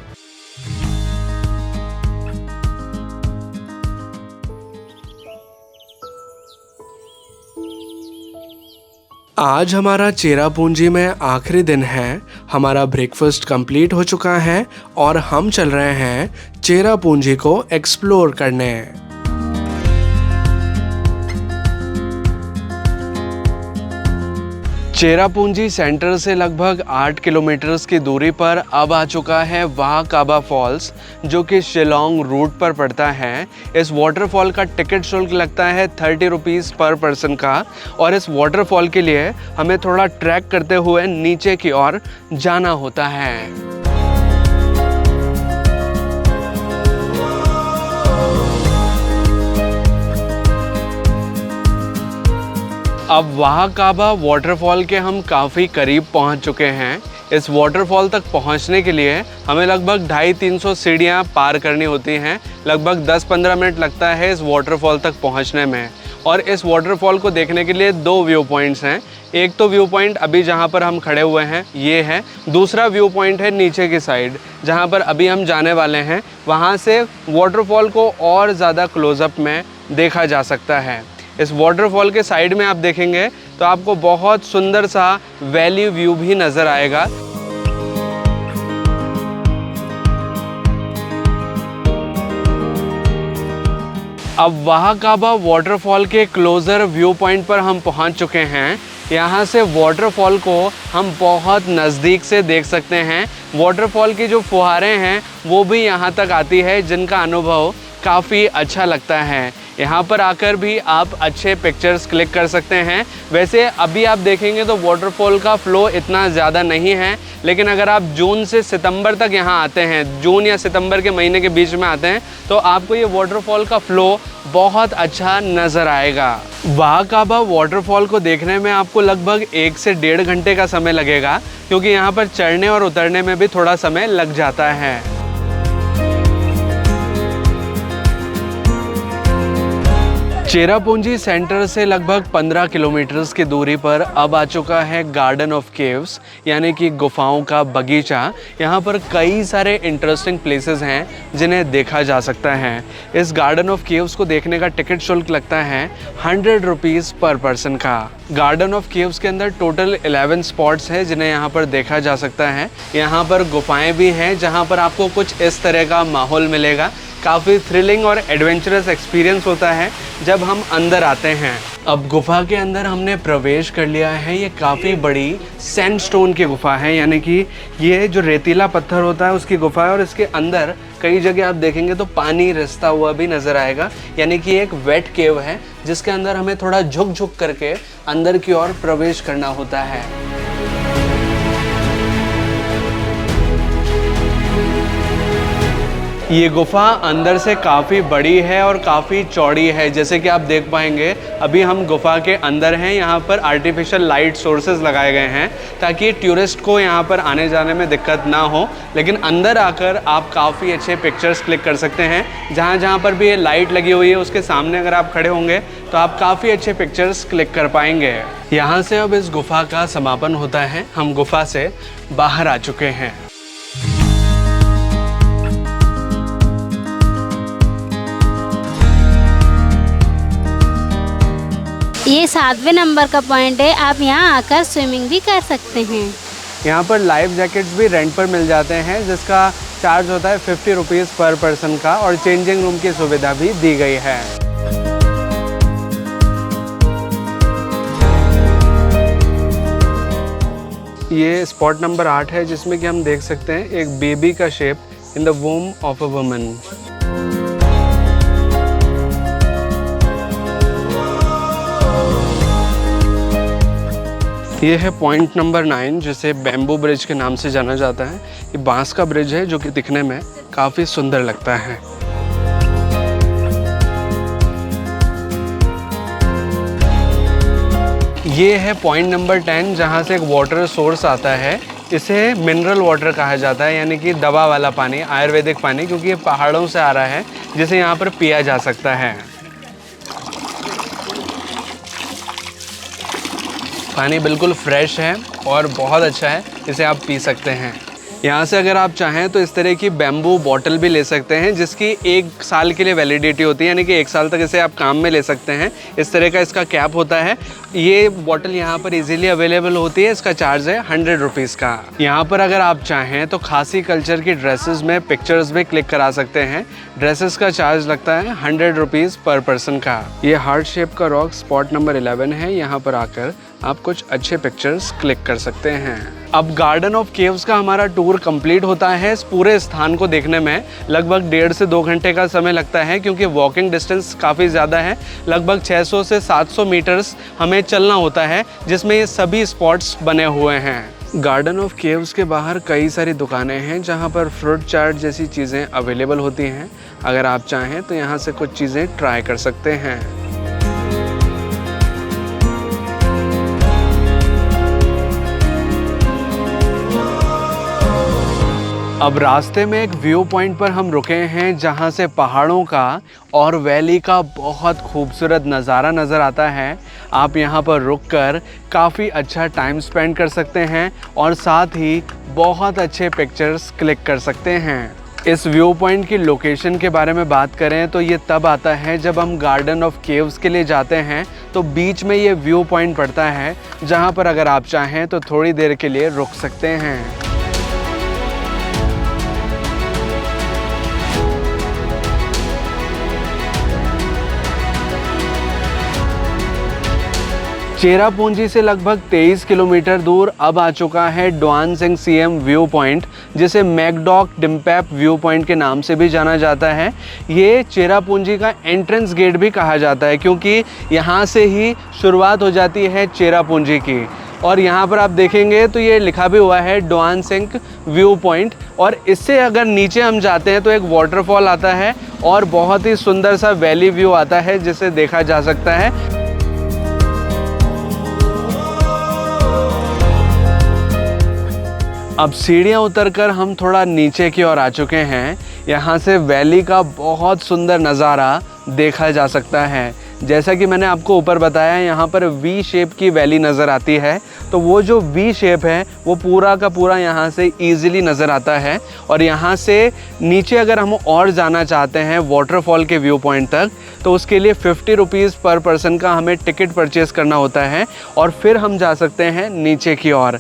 आज हमारा चेरापूंजी में आखिरी दिन है, हमारा ब्रेकफास्ट कंप्लीट हो चुका है और हम चल रहे हैं चेरापूंजी को एक्सप्लोर करने। चेरापूंजी सेंटर से लगभग 8 किलोमीटर की दूरी पर अब आ चुका है वाह काबा फॉल्स, जो कि शिलोंग रूट पर पड़ता है। इस वाटरफॉल का टिकट शुल्क लगता है 30 रुपीज़ पर पर्सन का और इस वाटरफॉल के लिए हमें थोड़ा ट्रैक करते हुए नीचे की ओर जाना होता है। अब वाह काबा वाटरफॉल के हम काफ़ी करीब पहुंच चुके हैं। इस वाटरफॉल तक पहुंचने के लिए हमें लगभग 250-300 सीढ़ियाँ पार करनी होती हैं। लगभग 10-15 मिनट लगता है इस वाटरफॉल तक पहुंचने में। और इस वाटरफॉल को देखने के लिए 2 व्यू पॉइंट्स हैं। एक तो व्यू पॉइंट अभी जहां पर हम खड़े हुए हैं ये है, दूसरा व्यू पॉइंट है नीचे की साइड जहां पर अभी हम जाने वाले हैं। वहां से वाटरफॉल को और ज़्यादा क्लोजअप में देखा जा सकता है। इस वाटरफॉल के साइड में आप देखेंगे तो आपको बहुत सुंदर सा वैली व्यू भी नज़र आएगा। अब वाह काबा वाटरफॉल के क्लोज़र व्यू पॉइंट पर हम पहुंच चुके हैं। यहाँ से वाटरफॉल को हम बहुत नज़दीक से देख सकते हैं। वाटरफॉल की जो फुहारें हैं वो भी यहाँ तक आती है, जिनका अनुभव काफ़ी अच्छा लगता है। यहाँ पर आकर भी आप अच्छे पिक्चर्स क्लिक कर सकते हैं। वैसे अभी आप देखेंगे तो वाटरफॉल का फ़्लो इतना ज़्यादा नहीं है, लेकिन अगर आप जून से सितंबर तक यहाँ आते हैं, जून या सितंबर के महीने के बीच में आते हैं, तो आपको ये वाटरफॉल का फ़्लो बहुत अच्छा नज़र आएगा। वाह काबा वाटरफॉल को देखने में आपको लगभग 1 से 1.5 घंटे का समय लगेगा, क्योंकि यहाँ पर चढ़ने और उतरने में भी थोड़ा समय लग जाता है। चेरापूंजी सेंटर से लगभग 15 किलोमीटर की दूरी पर अब आ चुका है गार्डन ऑफ केव्स, यानी कि गुफाओं का बगीचा। यहाँ पर कई सारे इंटरेस्टिंग प्लेसेस हैं जिन्हें देखा जा सकता है। इस गार्डन ऑफ केव्स को देखने का टिकट शुल्क लगता है 100 रुपीज़ पर पर्सन का। गार्डन ऑफ केव्स के अंदर टोटल 11 स्पॉट्स हैं जिन्हें यहाँ पर देखा जा सकता है। यहाँ पर गुफाएं भी हैं जहाँ पर आपको कुछ इस तरह का माहौल मिलेगा। काफ़ी थ्रिलिंग और एडवेंचरस एक्सपीरियंस होता है जब हम अंदर आते हैं। अब गुफा के अंदर हमने प्रवेश कर लिया है। ये काफ़ी बड़ी सैंडस्टोन की गुफा है, यानी कि ये जो रेतीला पत्थर होता है उसकी गुफा है। और इसके अंदर कई जगह आप देखेंगे तो पानी रिसता हुआ भी नज़र आएगा, यानी कि एक वेट केव है जिसके अंदर हमें थोड़ा झुक झुक करके अंदर की ओर प्रवेश करना होता है। ये गुफा अंदर से काफ़ी बड़ी है और काफ़ी चौड़ी है। जैसे कि आप देख पाएंगे अभी हम गुफा के अंदर हैं। यहाँ पर आर्टिफिशियल लाइट सोर्सेज लगाए गए हैं ताकि टूरिस्ट को यहाँ पर आने जाने में दिक्कत ना हो। लेकिन अंदर आकर आप काफ़ी अच्छे पिक्चर्स क्लिक कर सकते हैं। जहाँ जहाँ पर भी ये लाइट लगी हुई है उसके सामने अगर आप खड़े होंगे तो आप काफ़ी अच्छे पिक्चर्स क्लिक कर पाएंगे। यहाँ से अब इस गुफा का समापन होता है। हम गुफा से बाहर आ चुके हैं। ये 7वें नंबर का पॉइंट है। आप यहाँ आकर स्विमिंग भी कर सकते हैं। यहाँ पर लाइफ जैकेट्स भी रेंट पर मिल जाते हैं जिसका चार्ज होता है 50 रुपीज़ पर पर्सन का, और चेंजिंग रूम की सुविधा भी दी गई है। ये स्पॉट नंबर 8 है जिसमें कि हम देख सकते हैं एक बेबी का shape in the वूम of a woman. ये है पॉइंट नंबर 9 जिसे बैम्बू ब्रिज के नाम से जाना जाता है। ये बांस का ब्रिज है जो कि दिखने में काफ़ी सुंदर लगता है। ये है पॉइंट नंबर 10 जहाँ से एक वाटर सोर्स आता है। इसे मिनरल वाटर कहा जाता है, यानी कि दवा वाला पानी, आयुर्वेदिक पानी, क्योंकि ये पहाड़ों से आ रहा है जिसे यहाँ पर पिया जा सकता है। पानी बिल्कुल फ्रेश है और बहुत अच्छा है, इसे आप पी सकते हैं। यहाँ से अगर आप चाहें तो इस तरह की बैम्बू बॉटल भी ले सकते हैं जिसकी 1 साल के लिए वैलिडिटी होती है, यानी कि 1 साल तक इसे आप काम में ले सकते हैं। इस तरह का इसका कैप होता है। ये बॉटल यहाँ पर इजीली अवेलेबल होती है। इसका चार्ज है 100 रुपीज़ का। यहाँ पर अगर आप चाहें तो खासी कल्चर की ड्रेसेस में पिक्चर्स भी क्लिक करा सकते हैं। ड्रेसेस का चार्ज लगता है 100 रुपीज़ पर पर्सन का। ये हार्ट शेप का रॉक स्पॉट नंबर 11 है। यहाँ पर आकर आप कुछ अच्छे पिक्चर्स क्लिक कर सकते हैं। अब गार्डन ऑफ केव्स का हमारा टूर कंप्लीट होता है। इस पूरे स्थान को देखने में लगभग 1.5 से 2 घंटे का समय लगता है, क्योंकि वॉकिंग डिस्टेंस काफ़ी ज़्यादा है। लगभग 600 से 700 मीटर्स हमें चलना होता है, जिसमें ये सभी स्पॉट्स बने हुए हैं। गार्डन ऑफ केव्स के बाहर कई सारी दुकानें हैं जहाँ पर फ्रूट चाट जैसी चीज़ें अवेलेबल होती हैं। अगर आप चाहें तो यहाँ से कुछ चीज़ें ट्राई कर सकते हैं। अब रास्ते में एक व्यू पॉइंट पर हम रुके हैं जहां से पहाड़ों का और वैली का बहुत खूबसूरत नज़ारा नज़र आता है। आप यहां पर रुककर काफ़ी अच्छा टाइम स्पेंड कर सकते हैं और साथ ही बहुत अच्छे पिक्चर्स क्लिक कर सकते हैं। इस व्यू पॉइंट की लोकेशन के बारे में बात करें तो ये तब आता है जब हम गार्डन ऑफ केव्स के लिए जाते हैं तो बीच में ये व्यू पॉइंट पड़ता है जहां पर अगर आप चाहें तो थोड़ी देर के लिए रुक सकते हैं। चेरापूंजी से लगभग 23 किलोमीटर दूर अब आ चुका है Duan Singh CM view point, जिसे मैकडॉक डिम्पैप व्यू पॉइंट के नाम से भी जाना जाता है। ये चेरापूंजी का एंट्रेंस गेट भी कहा जाता है, क्योंकि यहाँ से ही शुरुआत हो जाती है चेरापूंजी की। और यहाँ पर आप देखेंगे तो ये लिखा भी हुआ है डुआन सिंह व्यू पॉइंट। और इससे अगर नीचे हम जाते हैं तो एक वाटरफॉल आता है और बहुत ही सुंदर सा वैली व्यू आता है जिसे देखा जा सकता है। अब सीढ़ियाँ उतरकर हम थोड़ा नीचे की ओर आ चुके हैं। यहाँ से वैली का बहुत सुंदर नज़ारा देखा जा सकता है। जैसा कि मैंने आपको ऊपर बताया, यहाँ पर वी शेप की वैली नज़र आती है, तो वो जो वी शेप है वो पूरा का पूरा यहाँ से ईजिली नज़र आता है। और यहाँ से नीचे अगर हम और जाना चाहते हैं वाटरफॉल के व्यू पॉइंट तक, तो उसके लिए 50 रुपीज़ पर पर्सन का हमें टिकट परचेज़ करना होता है और फिर हम जा सकते हैं नीचे की ओर।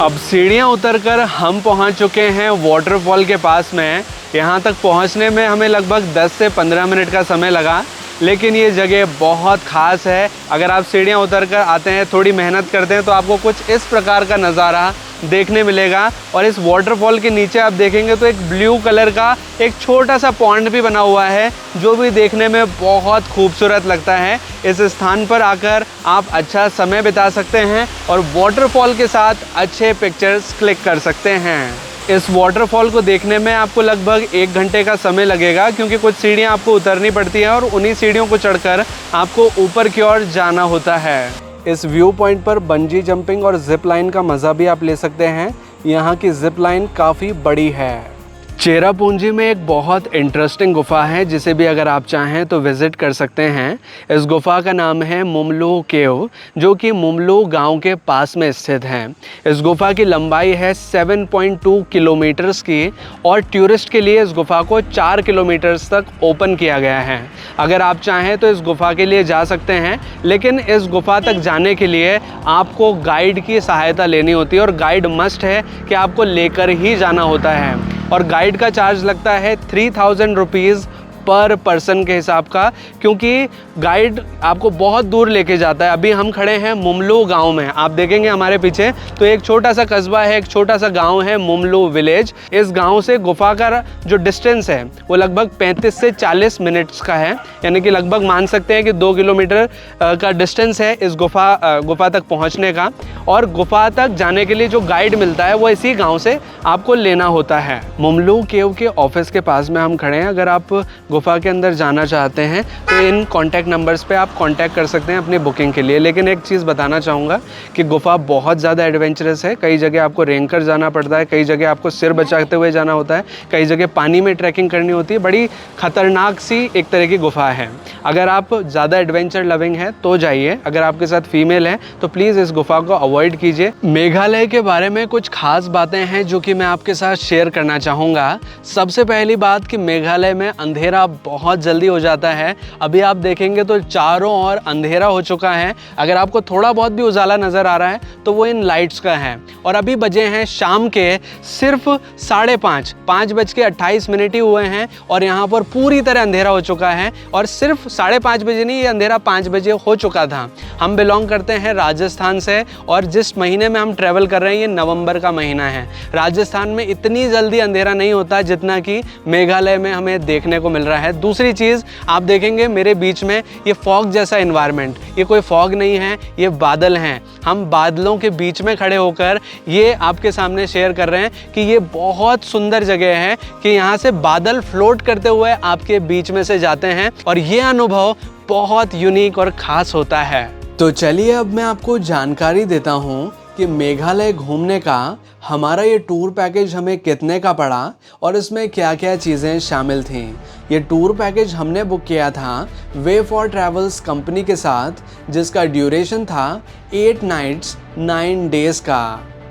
अब सीढ़ियाँ उतरकर हम पहुँच चुके हैं वाटरफॉल के पास में। यहाँ तक पहुँचने में हमें लगभग 10 से 15 मिनट का समय लगा, लेकिन ये जगह बहुत ख़ास है। अगर आप सीढ़ियाँ उतरकर आते हैं, थोड़ी मेहनत करते हैं, तो आपको कुछ इस प्रकार का नज़ारा देखने मिलेगा। और इस वाटरफॉल के नीचे आप देखेंगे तो एक ब्लू कलर का एक छोटा सा पॉन्ड भी बना हुआ है, जो भी देखने में बहुत खूबसूरत लगता है। इस स्थान पर आकर आप अच्छा समय बिता सकते हैं और वाटरफॉल के साथ अच्छे पिक्चर्स क्लिक कर सकते हैं। इस वाटरफॉल को देखने में आपको लगभग 1 घंटे का समय लगेगा, क्योंकि कुछ सीढ़ियाँ आपको उतरनी पड़ती हैं और उन्हीं सीढ़ियों को चढ़कर आपको ऊपर की ओर जाना होता है। इस व्यू पॉइंट पर बंजी जंपिंग और जिप लाइन का मज़ा भी आप ले सकते हैं। यहाँ की जिप लाइन काफ़ी बड़ी है। चेरापूंजी में एक बहुत इंटरेस्टिंग गुफ़ा है, जिसे भी अगर आप चाहें तो विज़िट कर सकते हैं। इस गुफ़ा का नाम है मुमलू केव, जो कि मुमलू गांव के पास में स्थित है। इस गुफ़ा की लंबाई है 7.2 किलोमीटर्स की और टूरिस्ट के लिए इस गुफ़ा को 4 किलोमीटर्स तक ओपन किया गया है। अगर आप चाहें तो इस गुफ़ा के लिए जा सकते हैं, लेकिन इस गुफ़ा तक जाने के लिए आपको गाइड की सहायता लेनी होती है और गाइड मस्ट है कि आपको लेकर ही जाना होता है। और गाइड का चार्ज लगता है 3000 रुपीज़ पर पर्सन के हिसाब का, क्योंकि गाइड आपको बहुत दूर लेके जाता है। अभी हम खड़े हैं मुमलू गांव में, आप देखेंगे हमारे पीछे तो एक छोटा सा कस्बा है, एक छोटा सा गांव है मुमलू विलेज। इस गांव से गुफा का जो डिस्टेंस है वो लगभग 35 से 40 मिनट्स का है, यानी कि लगभग मान सकते हैं कि 2 किलोमीटर का डिस्टेंस है इस गुफा तक पहुँचने का। और गुफा तक जाने के लिए जो गाइड मिलता है वो इसी गाँव से आपको लेना होता है। मुमलू केव के ऑफिस के पास में हम खड़े हैं। अगर आप गुफा के अंदर जाना चाहते हैं तो इन कॉन्टैक्ट नंबर्स पे आप कांटेक्ट कर सकते हैं अपनी बुकिंग के लिए। लेकिन एक चीज़ बताना चाहूँगा कि गुफा बहुत ज़्यादा एडवेंचरस है। कई जगह आपको रेंग कर जाना पड़ता है, कई जगह आपको सिर बचाते हुए जाना होता है, कई जगह पानी में ट्रैकिंग करनी होती है। बड़ी ख़तरनाक सी एक तरह की गुफा है। अगर आप ज़्यादा एडवेंचर लविंग हैं तो जाइए, अगर आपके साथ फीमेल हैं तो प्लीज़ इस गुफा को अवॉइड कीजिए। मेघालय के बारे में कुछ खास बातें हैं जो कि मैं आपके साथ शेयर करना चाहूँगा। सबसे पहली बात कि मेघालय में अंधेरा बहुत जल्दी हो जाता है। अभी आप देखेंगे तो चारों ओर अंधेरा हो चुका है। अगर आपको थोड़ा बहुत भी उजाला नज़र आ रहा है तो वो इन लाइट्स का है। और अभी बजे हैं शाम के सिर्फ 5:30 ही हुए हैं और यहाँ पर पूरी तरह अंधेरा हो चुका है। और सिर्फ 5:30 बजे नहीं, ये अंधेरा 5 बजे हो चुका था। हम बिलोंग करते हैं राजस्थान से और जिस महीने में हम ट्रैवल कर रहे हैं ये नवंबर का महीना है। राजस्थान में इतनी जल्दी अंधेरा नहीं होता जितना कि मेघालय में हमें देखने को मिल रहा है। दूसरी चीज़ आप देखेंगे मेरे बीच में ये फॉग जैसा एनवायरनमेंट, ये कोई फॉग नहीं है, ये बादल हैं। हम बादलों के बीच में खड़े होकर ये आपके सामने शेयर कर रहे हैं कि ये बहुत सुंदर जगह है कि यहाँ से बादल फ्लोट करते हुए आपके बीच में से जाते हैं और ये अनुभव बहुत यूनिक और ख़ास होता है। तो चलिए अब मैं आपको जानकारी देता हूँ कि मेघालय घूमने का हमारा ये टूर पैकेज हमें कितने का पड़ा और इसमें क्या क्या चीज़ें शामिल थीं। ये टूर पैकेज हमने बुक किया था वे फॉर ट्रैवल्स कंपनी के साथ, जिसका ड्यूरेशन था 8 नाइट्स 9 डेज़ का।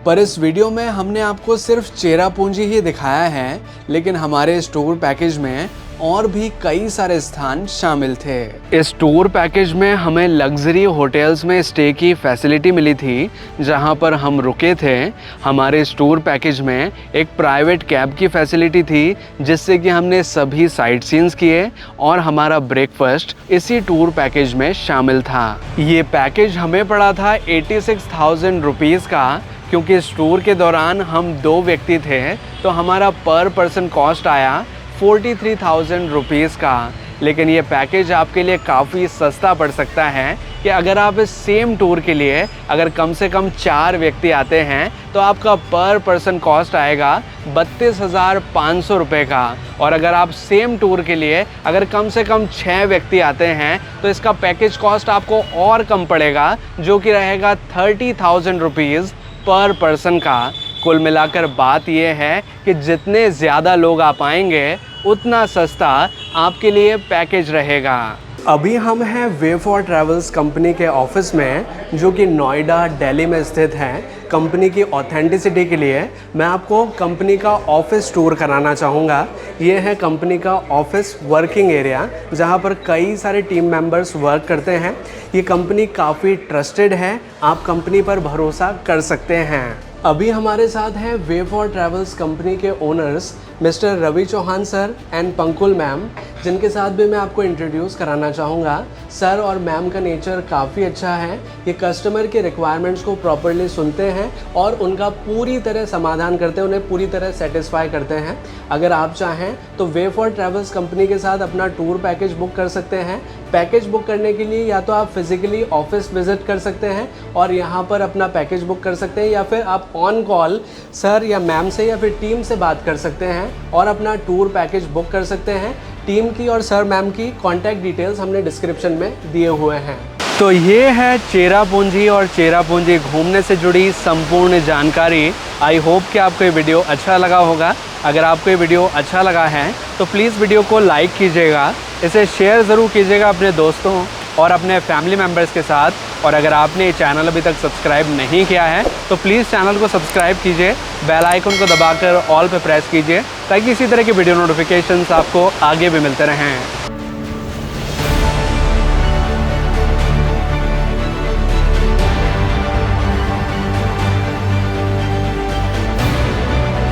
पर इस वीडियो में हमने आपको सिर्फ चेरापूंजी ही दिखाया है, लेकिन हमारे इस टूर पैकेज में और भी कई सारे स्थान शामिल थे। इस टूर पैकेज में हमें लग्जरी होटल्स में स्टे की फैसिलिटी मिली थी जहां पर हम रुके थे। हमारे इस टूर पैकेज में एक प्राइवेट कैब की फैसिलिटी थी जिससे कि हमने सभी साइट सीन्स किए और हमारा ब्रेकफास्ट इसी टूर पैकेज में शामिल था। ये पैकेज हमें पड़ा था 86,000 रुपीज़ का, क्योंकि इस टूर के दौरान हम 2 व्यक्ति थे तो हमारा पर पर्सन कॉस्ट आया 43,000 रुपीज़ का। लेकिन ये पैकेज आपके लिए काफ़ी सस्ता पड़ सकता है कि अगर आप इस सेम टूर के लिए अगर कम से कम 4 व्यक्ति आते हैं तो आपका पर पर्सन कॉस्ट आएगा 32,500 रुपये का। और अगर आप सेम टूर के लिए अगर कम से कम 6 व्यक्ति आते हैं तो इसका पैकेज कॉस्ट आपको और कम पड़ेगा, जो कि रहेगा 30,000 रुपीज़ पर पर्सन का। कुल मिलाकर बात यह है कि जितने ज़्यादा लोग आप आएंगे उतना सस्ता आपके लिए पैकेज रहेगा। अभी हम हैं वे फॉर ट्रैवल्स कंपनी के ऑफिस में, जो कि नोएडा दिल्ली में स्थित है। कंपनी की ऑथेंटिसिटी के लिए मैं आपको कंपनी का ऑफिस टूर कराना चाहूँगा। ये है कंपनी का ऑफिस वर्किंग एरिया, जहाँ पर कई सारे टीम मेंबर्स वर्क करते हैं। ये कंपनी काफ़ी ट्रस्टेड है, आप कंपनी पर भरोसा कर सकते हैं। अभी हमारे साथ हैं वे फॉर ट्रैवल्स कंपनी के owners mister Ravi Chauhan sir and Pankul ma'am, जिनके साथ भी मैं आपको इंट्रोड्यूस कराना चाहूँगा। सर और मैम का नेचर काफ़ी अच्छा है। ये कस्टमर के रिक्वायरमेंट्स को प्रॉपर्ली सुनते हैं और उनका पूरी तरह समाधान करते हैं, उन्हें पूरी तरह सेटिस्फाई करते हैं। अगर आप चाहें तो वे फॉर ट्रैवल्स कंपनी के साथ अपना टूर पैकेज बुक कर सकते हैं। पैकेज बुक करने के लिए या तो आप फिज़िकली ऑफिस विज़िट कर सकते हैं और यहाँ पर अपना पैकेज बुक कर सकते हैं, या फिर आप ऑन कॉल सर या मैम से या फिर टीम से बात कर सकते हैं और अपना टूर पैकेज बुक कर सकते हैं। टीम की और सर मैम की कॉन्टैक्ट डिटेल्स हमने डिस्क्रिप्शन में दिए हुए हैं। तो ये है चेरापूंजी और चेरापूंजी घूमने से जुड़ी संपूर्ण जानकारी। आई होप कि आपको ये वीडियो अच्छा लगा होगा। अगर आपको ये वीडियो अच्छा लगा है तो प्लीज़ वीडियो को लाइक कीजिएगा, इसे शेयर ज़रूर कीजिएगा अपने दोस्तों और अपने फैमिली मेम्बर्स के साथ। और अगर आपने ये चैनल अभी तक सब्सक्राइब नहीं किया है तो प्लीज़ चैनल को सब्सक्राइब कीजिए, बेल आइकन को दबाकर ऑल पे प्रेस कीजिए, ताकि इसी तरह की वीडियो नोटिफिकेशंस आपको आगे भी मिलते रहें।